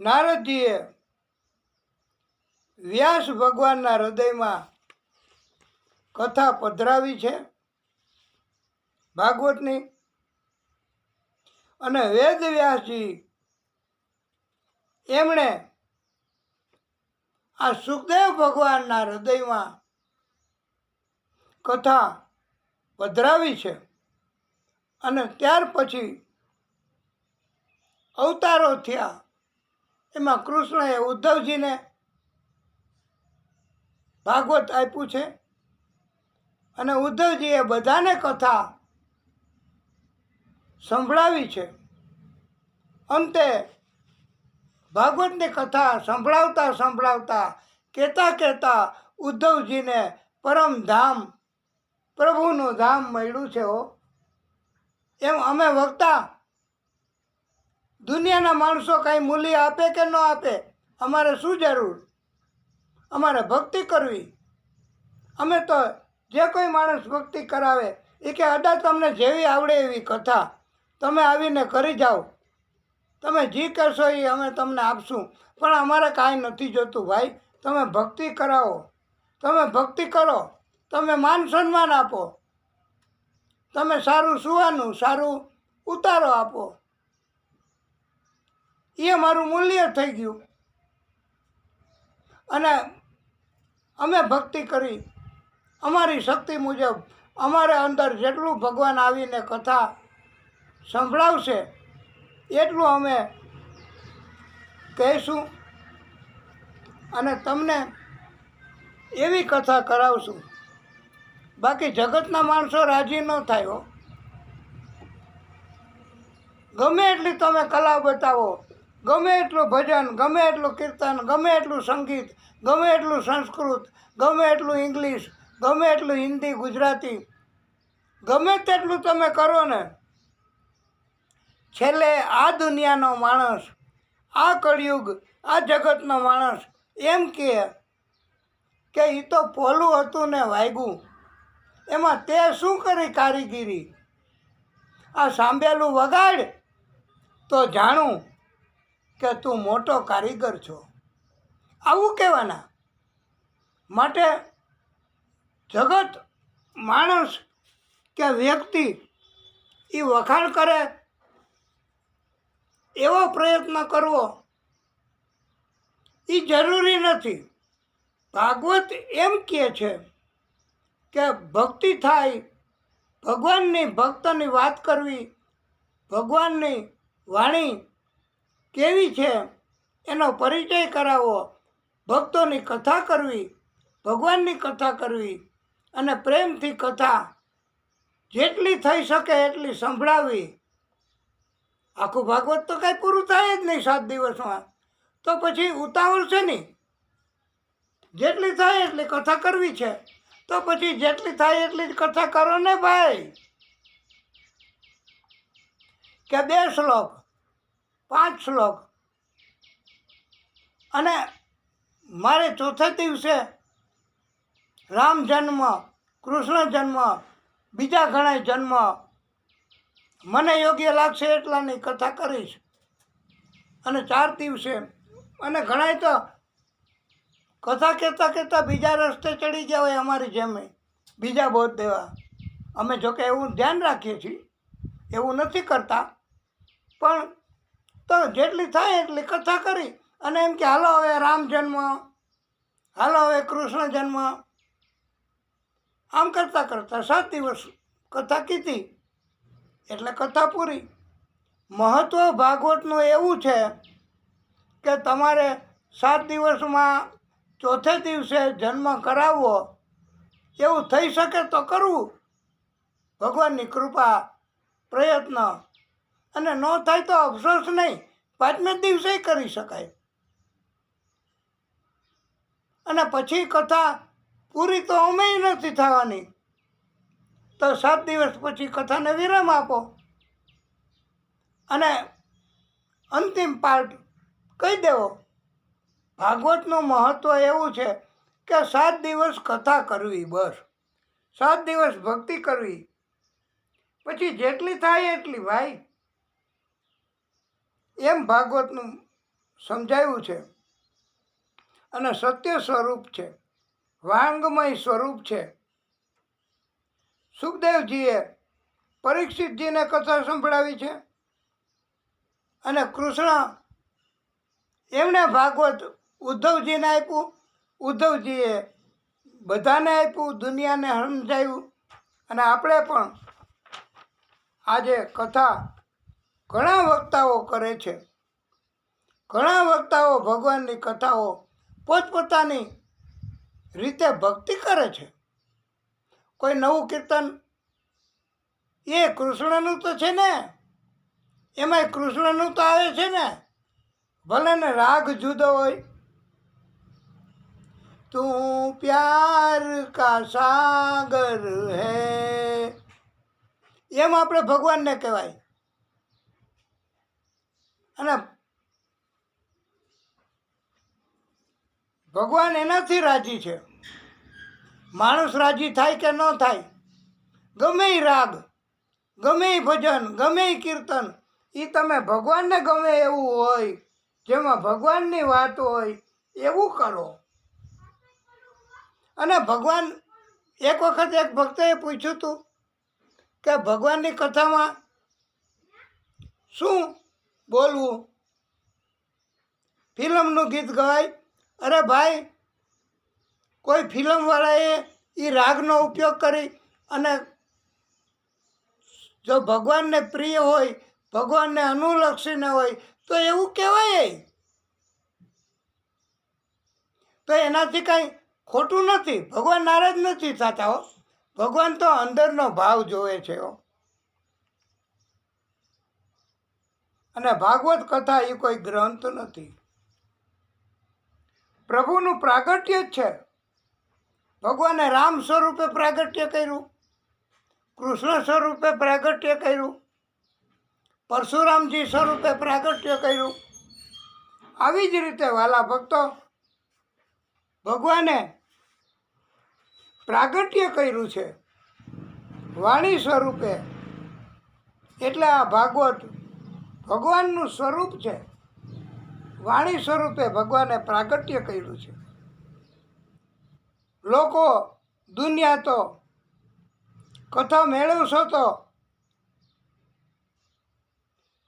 નારદજીએ વ્યાસ ભગવાનના હૃદયમાં કથા પધરાવી છે ભાગવતની. અને વેદ વ્યાસજી એમણે આ સુખદેવ ભગવાનના હૃદયમાં કથા પધરાવી છે. અને ત્યાર પછી અવતારો થયા. એમાં કૃષ્ણએ ઉદ્ધવજીને ભાગવત આપ્યું છે અને ઉદ્ધવજીએ બધાને કથા સંભળાવી છે. અંતે ભાગવતની કથા સંભળાવતા સંભળાવતા કહેતા કહેતા ઉદ્ધવજીને પરમધામ, પ્રભુનું ધામ મળ્યું છે. એમ અમે વક્તા દુનિયાના માણસો કાંઈ મૂલ્ય આપે કે ન આપે, અમારે શું જરૂર? અમારે ભક્તિ કરવી. અમે તો જે કોઈ માણસ ભક્તિ કરાવે એ કે અદા તમને જેવી આવડે એવી કથા તમે આવીને કરી જાઓ, તમે જી કહેશો એ અમે તમને આપશું, પણ અમારે કાંઈ નથી જોતું ભાઈ. તમે ભક્તિ કરાવો, તમે ભક્તિ કરો, તમે માન સન્માન આપો, તમે સારું સુવાનું, સારું ઉતારો આપો, એ મારું મૂલ્ય થઈ ગયું. અને અમે ભક્તિ કરી, અમારી શક્તિ મુજબ અમારે અંદર જેટલું ભગવાન આવીને કથા સંભળાવશે એટલું અમે કહીશું અને તમને એવી કથા કરાવશું. બાકી જગતના માણસો રાજી ન થાય હો. ગમે એટલી તમે કલા બતાવો, ગમે એટલું ભજન, ગમે એટલું કીર્તન, ગમે એટલું સંગીત, ગમે એટલું સંસ્કૃત, ગમે એટલું ઇંગ્લિશ, ગમે એટલું હિન્દી, ગુજરાતી, ગમે તેટલું તમે કરો ને, છેલ્લે આ દુનિયાનો માણસ, આ કળિયુગ, આ જગતનો માણસ એમ કે એ તો પોલું હતું ને વાગ્યું, એમાં તે શું કરી કારીગીરી? આ સાંભળેલું વગાડ તો જાણું કે તું મોટો કારીગર છો. આવું કહેવાના માટે જગત, માણસ કે વ્યક્તિ એ વખાણ કરે એવો પ્રયત્ન કરવો એ જરૂરી નથી. ભાગવત એમ કહે છે કે ભક્તિ થાય, ભગવાનની ભક્તની વાત કરવી, ભગવાનની વાણી કેવી છે એનો પરિચય કરાવવો, ભક્તોની કથા કરવી, ભગવાનની કથા કરવી અને પ્રેમથી કથા જેટલી થઈ શકે એટલી સંભળાવી. આખું ભાગવત તો કાંઈ પૂરું થાય જ નહીં 7 દિવસમાં, તો પછી ઉતાવળ છે નહીં. જેટલી થાય એટલી કથા કરવી છે તો પછી જેટલી થાય એટલી જ કથા કરો ને ભાઈ. કે 2 શ્લોક, 5 શ્લોક, અને મારે ચોથા દિવસે રામ જન્મ, કૃષ્ણ જન્મ, બીજા ઘણા જન્મ મને યોગ્ય લાગશે એટલાની કથા કરીશ. અને 4 દિવસે અને ઘણાય તો કથા કહેતા કહેતા બીજા રસ્તે ચડી ગયા હોય અમારી જેમ બીજા બૌદ્ધ દેવા. અમે જોકે એવું ધ્યાન રાખીએ છીએ, એવું નથી કરતા, પણ તો જેટલી થાય એટલી કથા કરી અને એમ કે હાલો હવે રામ જન્મ, હાલો હવે કૃષ્ણ જન્મ, આમ કરતાં કરતાં 7 દિવસ કથા કીધી એટલે કથા પૂરી. મહત્ત્વ ભાગવતનું એવું છે કે તમારે 7 દિવસમાં ચોથે દિવસે જન્મ કરાવવો, એવું થઈ શકે તો કરવું, ભગવાનની કૃપા, પ્રયત્ન, અને ન થાય તો અફસોસ નહીં, 5મે દિવસે કરી શકાય. અને પછી કથા પૂરી તો અમેય નથી થવાની, તો 7 દિવસ પછી કથાને વિરામ આપો અને અંતિમ પાર્ટ કહી દેવો. ભાગવતનું મહત્ત્વ એવું છે કે 7 દિવસ કથા કરવી, બસ 7 દિવસ ભક્તિ કરવી, પછી જેટલી થાય એટલી ભાઈ, એમ ભાગવતનું સમજાયું છે. અને સત્ય સ્વરૂપ છે, વાંગમય સ્વરૂપ છે. સુખદેવજીએ પરીક્ષિતજીને કથા સંભળાવી છે અને કૃષ્ણ એમણે ભાગવત ઉદ્ધવજીને આપ્યું, ઉદ્ધવજીએ બધાને આપ્યું, દુનિયાને સમજાવ્યું. અને આપણે પણ આજે કથા ઘણા વક્તાઓ કરે છે, ઘણા વક્તાઓ ભગવાનની કથાઓ પોતપોતાની રીતે ભક્તિ કરે છે. કોઈ નવું કીર્તન એ કૃષ્ણનું તો છે ને, એમાંય કૃષ્ણનું તો આવે છે ને, ભલે ને રાગ જુદો હોય. તું પ્યાર કા સાગર હૈ, એમ આપણે ભગવાનને કહેવાય. અને ભગવાન એનાથી રાજી છે. માણસ રાજી થાય કે ન થાય, ગમે એ રાગ, ગમે એ ભજન, ગમે એ કીર્તન, એ તમે ભગવાનને ગમે એવું હોય, જેમાં ભગવાનની વાત હોય એવું કરો. અને ભગવાન, એક વખત એક ભક્તએ પૂછ્યું હતું કે ભગવાનની કથામાં શું બોલવું, ફિલ્મનું ગીત ગવાય. અરે ભાઈ, કોઈ ફિલ્મવાળાએ એ રાગનો ઉપયોગ કરી અને જો ભગવાનને પ્રિય હોય, ભગવાનને અનુલક્ષીને હોય તો એવું કહેવાય. તો એનાથી કાંઈ ખોટું નથી, ભગવાન નારાજ નથી થતા હો. ભગવાન તો અંદરનો ભાવ જોવે છે હો. અને ભાગવત કથા એ કોઈ ગ્રંથ નથી, પ્રભુનું પ્રાગટ્ય જ છે. ભગવાને રામ સ્વરૂપે પ્રાગટ્ય કર્યું, કૃષ્ણ સ્વરૂપે પ્રાગટ્ય કર્યું, પરશુરામજી સ્વરૂપે પ્રાગટ્ય કર્યું. આવી જ રીતે વાલા ભક્તો, ભગવાને પ્રાગટ્ય કર્યું છે વાણી સ્વરૂપે. એટલે આ ભાગવત ભગવાનનું સ્વરૂપ છે, વાણી સ્વરૂપે ભગવાને પ્રાગટ્ય કર્યું છે. લોકો, દુનિયા તો કથા મેળવશો તો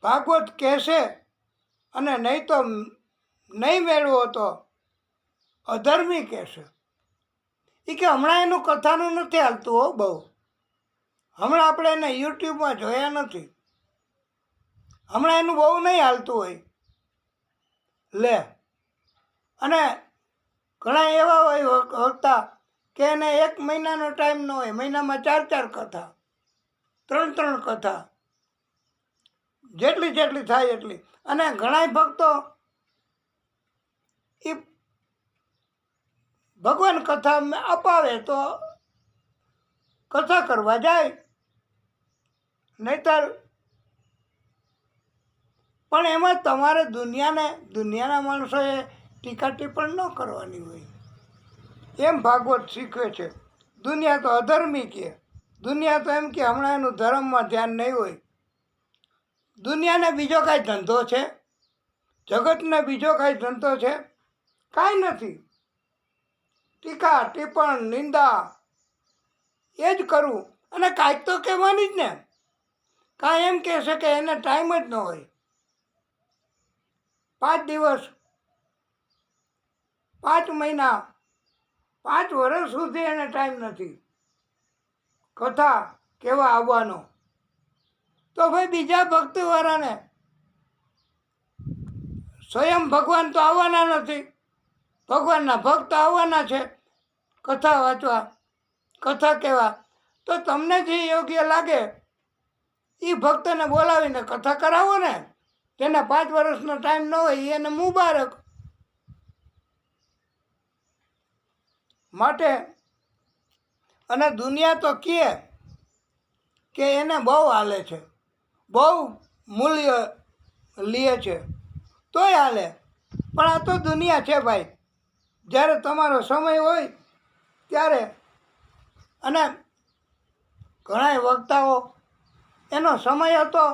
ભાગવત કહેશે, અને નહીં તો નહીં મેળવો તો અધર્મી કહેશે. એ કે હમણાં એનું કથાનું નથી હાલતું હો બહુ, હમણાં આપણે એને યુટ્યુબમાં જોયા નથી, હમણાં એનું બહુ નહીં હાલતું હોય લે. અને ઘણા એવા હોય વક્તા કે એને 1 મહિનાનો ટાઈમ ન હોય, મહિનામાં 4 કથા, 3 કથા, જેટલી થાય એટલી. અને ઘણા ભક્તો એ ભગવાન કથા અપાવે તો કથા કરવા જાય, નહીતર પણ એમાં તમારે દુનિયાના માણસોએ ટીકા ટિપ્પણ ન કરવાની હોય. એમ ભાગવત શીખવે છે. દુનિયા તો અધર્મી કહે, દુનિયા તો એમ કે હમણાં એનું ધર્મમાં ધ્યાન નહીં હોય. દુનિયાને બીજો કાંઈ ધંધો છે? જગતને બીજો કાંઈ ધંધો છે? કાંઈ નથી. ટીકા ટિપ્પણ નિંદા એ જ કરવું. અને કાંઈક તો કહેવાની જ ને. કાંઈ એમ કહેશે કે એને ટાઈમ જ ન હોય. 5 દિવસ, 5 મહિના, 5 વર્ષ સુધી એને ટાઈમ નથી કથા કેવા આવવાનો. તો ભાઈ બીજા ભક્તિવાળાને સ્વયં ભગવાન તો આવવાના નથી. ભગવાનના ભક્ત આવવાના છે કથા વાંચવા, કથા કહેવા. તો તમને જે યોગ્ય લાગે એ ભક્તને બોલાવીને કથા કરાવો ને. તેને 5 વર્ષનો ટાઈમ ન હોય એને મુબારક. માટે અને દુનિયા તો કહે કે એને બહુ હાલે છે, બહુ મૂલ્ય લે છે, તોય હાલે. પણ આ તો દુનિયા છે ભાઈ. જ્યારે તમારો સમય હોય ત્યારે. અને ઘણા વક્તાઓ એનો સમય હતો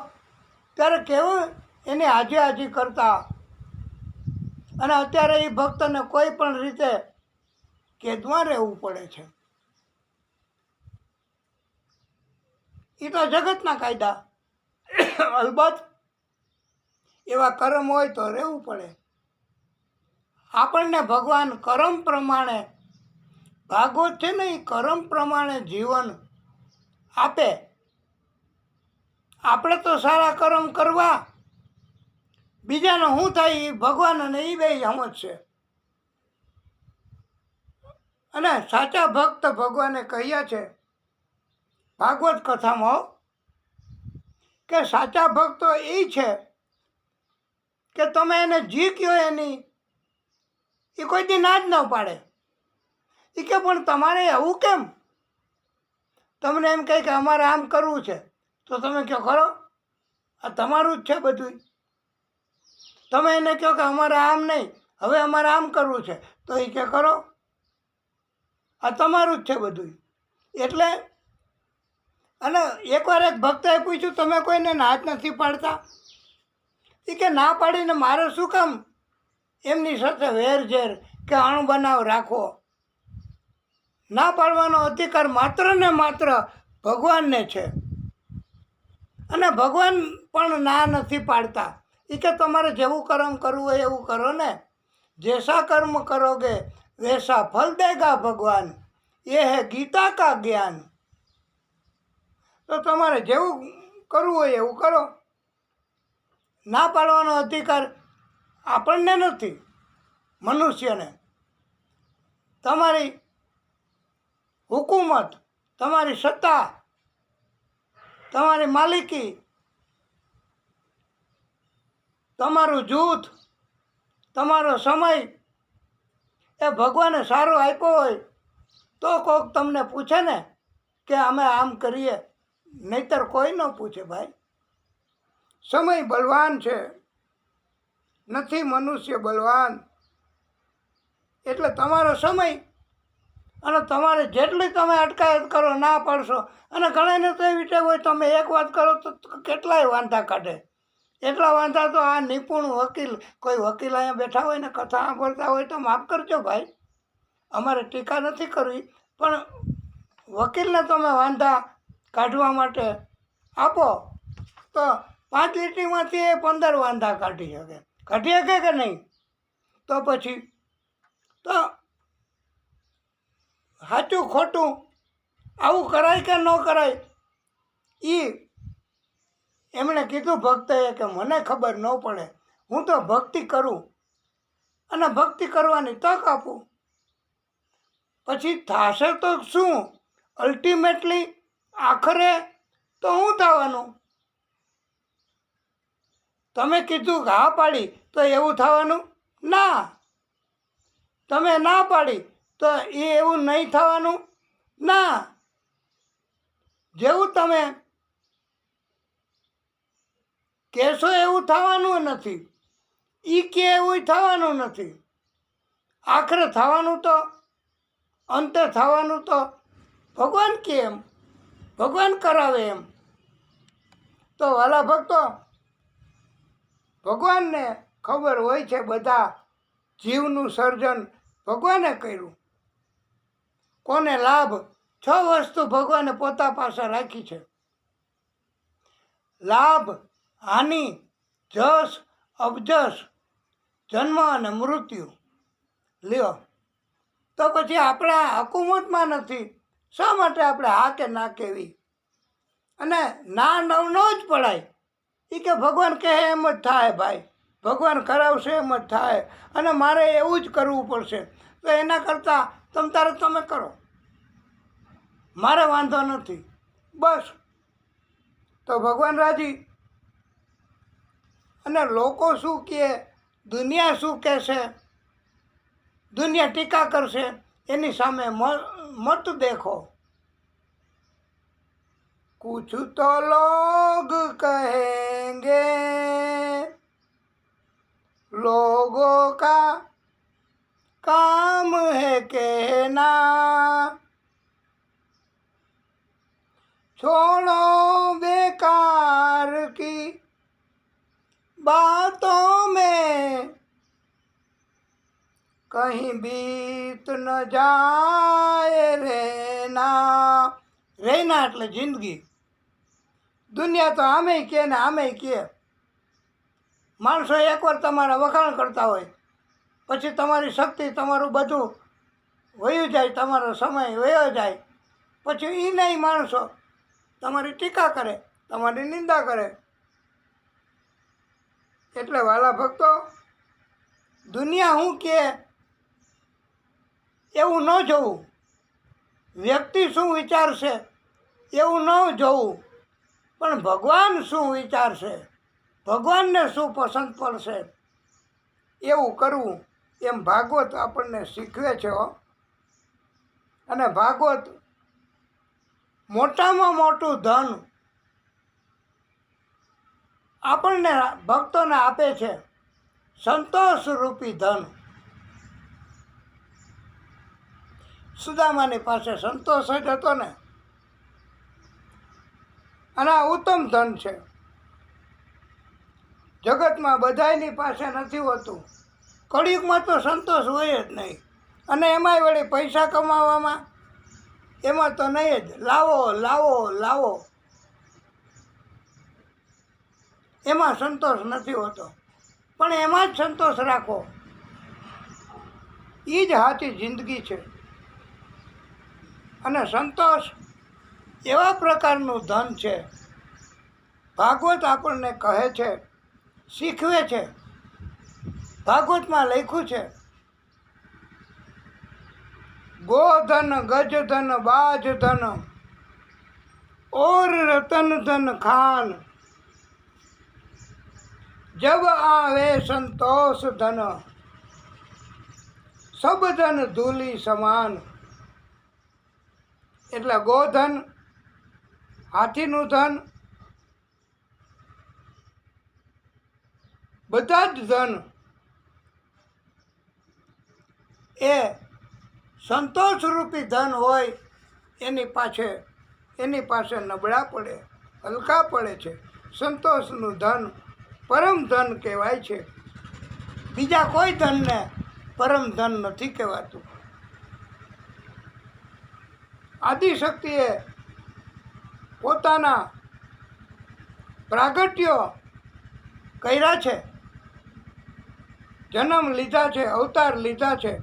ત્યારે કેવું એની હાજી કરતા. અને અત્યારે એ ભક્તને કોઈ પણ રીતે કેદમાં રહેવું પડે છે. એ તો જગતના કાયદા. અલબત્ત એવા કર્મ હોય તો રહેવું પડે. આપણને ભગવાન કર્મ પ્રમાણે, ભાગવત છે ને એ કર્મ પ્રમાણે જીવન આપે. આપણે તો સારા કર્મ કરવા, બીજાને શું થાય એ ભગવાન અને એ બે સમજશે. અને સાચા ભક્ત ભગવાને કહ્યા છે ભાગવત કથામાં કે સાચા ભક્તો એ છે કે તમે એને જી કહો એની એ કોઈ દી ના જ ન પાડે. એ કે પણ તમારે આવું કેમ? તમને એમ કહે કે અમારે આમ કરવું છે તો તમે કહો ખરો આ તમારું જ છે બધું. તમે એને કહો કે અમારે આમ નહીં, હવે અમારે આમ કરવું છે તો એ કે કરો આ તમારું જ છે બધું. એટલે અને એકવાર એક ભક્તએ પૂછ્યું તમે કોઈને ના જ નથી પાડતા? એ કે ના પાડીને મારે શું કામ એમની સાથે વેરઝેર કે અણબનાવ રાખો? ના પાડવાનો અધિકાર માત્ર ને માત્ર ભગવાનને છે. અને ભગવાન પણ ના નથી પાડતા. એ કે તમારે જેવું કર્મ કરવું હોય એવું કરો ને. જૈસા કર્મ કરોગે વૈસા ફલ દેગા ભગવાન, એ હે ગીતા કા જ્ઞાન. તો તમારે જેવું કરવું હોય એવું કરો. ના પાડવાનો અધિકાર આપણને નથી, મનુષ્યને. તમારી હુકુમત, તમારી સત્તા, તમારી માલિકી, તમારું જૂથ, તમારો સમય એ ભગવાને સારો આપ્યો હોય તો કોઈક તમને પૂછે ને કે અમે આમ કરીએ, નહીતર કોઈ ન પૂછે ભાઈ. સમય બલવાન છે, નથી મનુષ્ય બલવાન. એટલે તમારો સમય અને તમારે જેટલી તમે અટકાયત કરો ના પાડશો. અને ઘણાને તો એવી ટેવ હોય તમે એક વાત કરો તો કેટલાય વાંધા કાઢે. એટલા વાંધા તો આ નિપુણ વકીલ, કોઈ વકીલ અહીંયા બેઠા હોય ને કથા સાંભળતા હોય તો માફ કરજો ભાઈ, અમારે ટીકા નથી કરવી. પણ વકીલને તમે વાંધા કાઢવા માટે આપો તો 5 લીટીમાંથી એ 15 વાંધા કાઢી શકે. કાઢી શકે કે નહીં? તો પછી તો સાચું ખોટું આવું કરાય કે ન કરાય એ એમણે કીધું ભક્તએ કે મને ખબર ન પડે, હું તો ભક્તિ કરું અને ભક્તિ કરવાની તક આપું. પછી થશે તો શું? અલ્ટિમેટલી આખરે તો શું થવાનું? તમે કીધું કે હા પાડી તો એવું થવાનું ના. તમે ના પાડી તો એ એવું નહીં થવાનું ના. જેવું તમે કહેશો એવું થવાનું નથી, એ કે એવું થવાનું નથી. આખરે થવાનું તો, અંતે થવાનું તો ભગવાન કે એમ, ભગવાન કરાવે એમ. તો વાલા ભક્તો, ભગવાનને ખબર હોય છે બધા જીવનું સર્જન ભગવાને કર્યું. કોને લાભ? 6 વસ્તુ ભગવાને પોતા પાસે રાખી છે: લાભ, હાનિ, જસ, અબજસ, જન્મ અને મૃત્યુ. લ્યો, તો પછી આપણે હકુમતમાં નથી, શા માટે આપણે હા કે ના કહેવી? અને ના ન જ પડાય. એ કે ભગવાન કહે એમ જ થાય ભાઈ, ભગવાન કરાવશે એમ જ થાય, અને મારે એવું જ કરવું પડશે. તો એના કરતાં તમે કરો, મારે વાંધો નથી, બસ. તો ભગવાન રાજી. અને લોકો શું કહે, દુનિયા શું કહેશે, દુનિયા ટીકા કરશે, એની સામે મત દેખો. कुछ तो लोग कहेंगे, लोगों का काम है कहना, छोड़ो बेकार की बातों में, कहीं बीत न जाए रहना. રહેના એટલે જિંદગી. દુનિયા તો આમેય કહે ને આમેય કહે. માણસો એકવાર તમારા વખાણ કરતા હોય, પછી તમારી શક્તિ, તમારું બધું વયું જાય, તમારો સમય વયો જાય, પછી એ નહીં માણસો તમારી ટીકા કરે, તમારી નિંદા કરે. એટલે વાલા ભક્તો, દુનિયા શું કહે એવું ન જોવું, વ્યક્તિ શું વિચારશે એવું ન જોવું, પણ ભગવાન શું વિચારશે, ભગવાનને શું પસંદ પડશે એવું કરવું. એમ ભાગવત આપણને શીખવે છે. અને ભાગવત મોટામાં મોટું ધન આપણને ભક્તોને આપે છે, સંતોષરૂપી ધન. સુદામાની પાસે સંતોષ જ હતો ને, અને આ ઉત્તમ ધન છે. જગતમાં બધાયની પાસે નથી હોતું. કળિયુગમાં તો સંતોષ હોય જ નહીં, અને એમાંય વળી પૈસા કમાવામાં એમાં તો નહીં જ. લાવો લાવો લાવો, એમાં સંતોષ નથી હોતો. પણ એમાં જ સંતોષ રાખો, એ જ સાચી જિંદગી છે. અને સંતોષ એવા પ્રકારનું ધન છે. ભાગવત આપણને કહે છે, શીખવે છે. ભાગવતમાં લખ્યું છે, ગોધન, ગજધન, બાજધન और रतन धन खान, जब आवे संतोष धन, सब धन धूली સમાન. એટલે ગોધન, હાથીનું ધન, બધા જ ધન એ સંતોષરૂપી ધન હોય એની પાસે નબળા પડે, હલકા પડે છે. સંતોષનું ધન પરમ ધન કહેવાય છે. બીજા કોઈ ધનને પરમ ધન નથી કહેવાતું. આદિશક્તિએ પોતાના પ્રાગટ્યો કર્યા છે, જન્મ લીધા છે, અવતાર લીધા છે.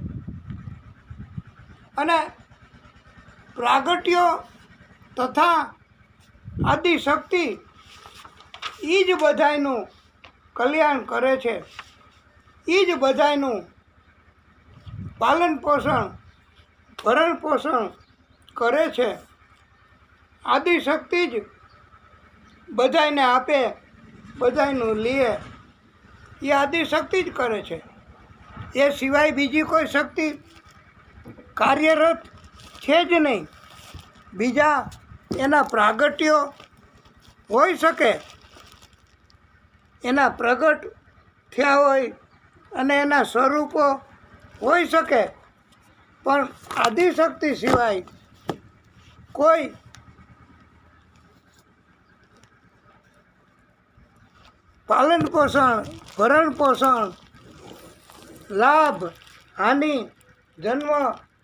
અને પ્રાગટ્યો તથા આદિશક્તિ એ જ બધાયનું કલ્યાણ કરે છે, એ જ બધાયનું પાલન પોષણ, ભરણ પોષણ કરે છે. આદિશક્તિ જ બધાયને આપે, બધાયનું લે, એ આદિશક્તિ જ કરે છે. એ સિવાય બીજી કોઈ શક્તિ કાર્યરત છે જ નહીં. બીજા એના પ્રાગટ્યો હોઈ શકે, એના પ્રગટ થયા હોય અને એના સ્વરૂપો હોઈ શકે, પણ આદિશક્તિ સિવાય કોઈ પાલન પોષણ, ભરણ પોષણ, લાભ, હાનિ, જન્મ,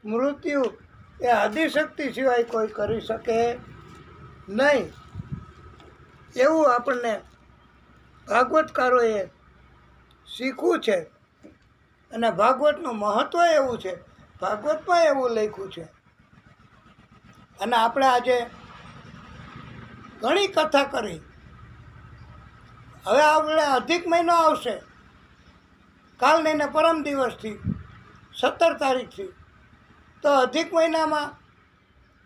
મૃત્યુ એ આદિશક્તિ સિવાય કોઈ કરી શકે નહીં. એવું આપણને ભાગવતકારોએ શીખવું છે. અને ભાગવતનું મહત્ત્વ એવું છે, ભાગવતમાં એવું લખ્યું છે. અને આપણે આજે ઘણી કથા કરી. હવે આપણે અધિક મહિનો આવશે, કાલ નહીં ને પરમ દિવસથી 17 તારીખથી. તો અધિક મહિનામાં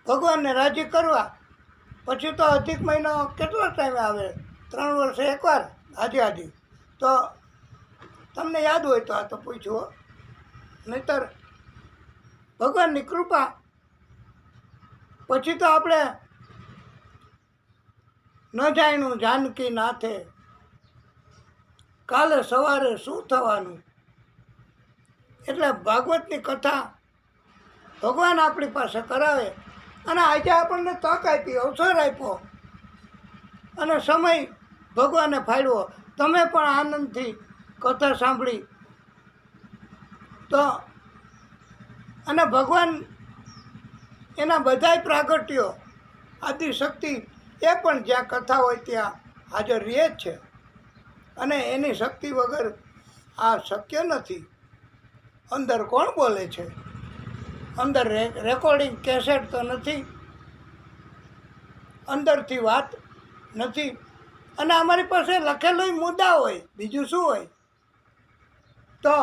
ભગવાનને રાજી કરવા પછી તો અધિક મહિનો કેટલો ટાઈમે આવે? 3 વર્ષે એકવાર હાજી. તો તમને યાદ હોય તો આ તો પૂછ્યું, નહીતર ભગવાનની કૃપા પછી તો આપણે ન જાણ્યું જાનકી નાથે કાલે સવારે શું થવાનું. એટલે ભાગવતની કથા ભગવાન આપણી પાસે કરાવે. અને આજે આપણને તક આપી, અવસર આપ્યો અને સમય ભગવાને ફાળવ્યો. તમે પણ આનંદથી કથા સાંભળી તો, અને ભગવાન એના બધાય પ્રાગટ્યો આદિશક્તિ એ પણ જ્યાં કથા હોય ત્યાં હાજર રહે જ છે. અને એની શક્તિ વગર આ શક્ય નથી. અંદર કોણ બોલે છે? અંદર રેકોર્ડિંગ કેસેટ તો નથી, અંદરથી વાત નથી. અને અમારી પાસે લખેલો મુદ્દા હોય, બીજું શું હોય? તો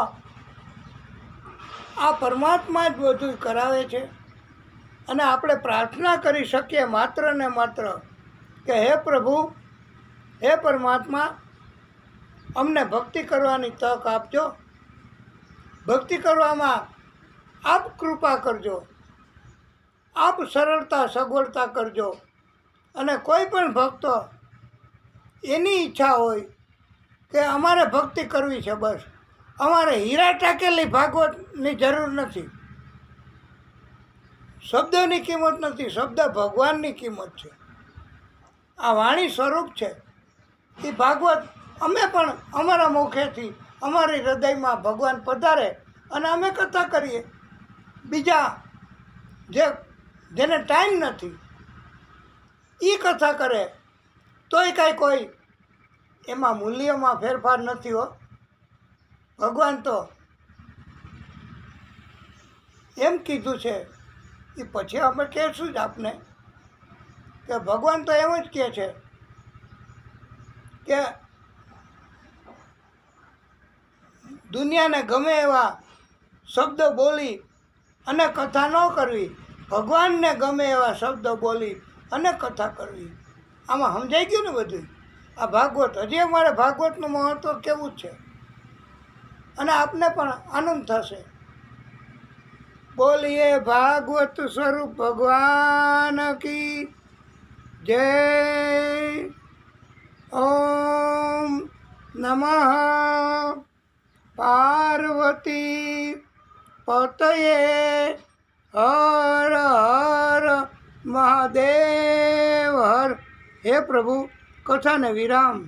આ પરમાત્મા જ બધું કરાવે છે. અને આપણે પ્રાર્થના કરી શકીએ માત્ર ને માત્ર કે હે પ્રભુ, હે પરમાત્મા, અમને ભક્તિ કરવાની તક આપજો. ભક્તિ કરવામાં આપ કૃપા કરજો, આપ સરળતા સગવડતા કરજો. અને કોઈ પણ ભક્તો એની ઈચ્છા હોય કે અમારે ભક્તિ કરવી છે, બસ અમારે હીરા ટાંકેલી ભાગવતની જરૂર નથી. શબ્દોની કિંમત નથી, શબ્દ ભગવાનની કિંમત છે. આ વાણી સ્વરૂપ છે. એ ભાગવત અમે પણ અમારા મુખેથી અમારી હૃદયમાં ભગવાન પધારે અને અમે કથા કરીએ. બીજા જેને ટાઈમ નથી એ કથા કરે તોય કાંઈ કોઈ એમાં મૂલ્યમાં ફેરફાર નથી હો. ભગવાન તો એમ કીધું છે એ પછી અમે કહેશું જ આપને કે ભગવાન તો એમ જ કહે છે કે દુનિયાને ગમે એવા શબ્દો બોલી અને કથા ન કરવી, ભગવાનને ગમે એવા શબ્દો બોલી અને કથા કરવી. આમાં સમજાઈ ગયું ને બધું. આ ભાગવત હજી અમારે ભાગવતનું મહત્ત્વ કેવું છે અને આપને પણ આનંદ થશે. બોલીએ ભાગવત સ્વરૂપ ભગવાન કી જય. ઓમ નમઃ પાર્વતી પતયે હર હર મહાદેવ હર. હે પ્રભુ, કથાને વિરામ.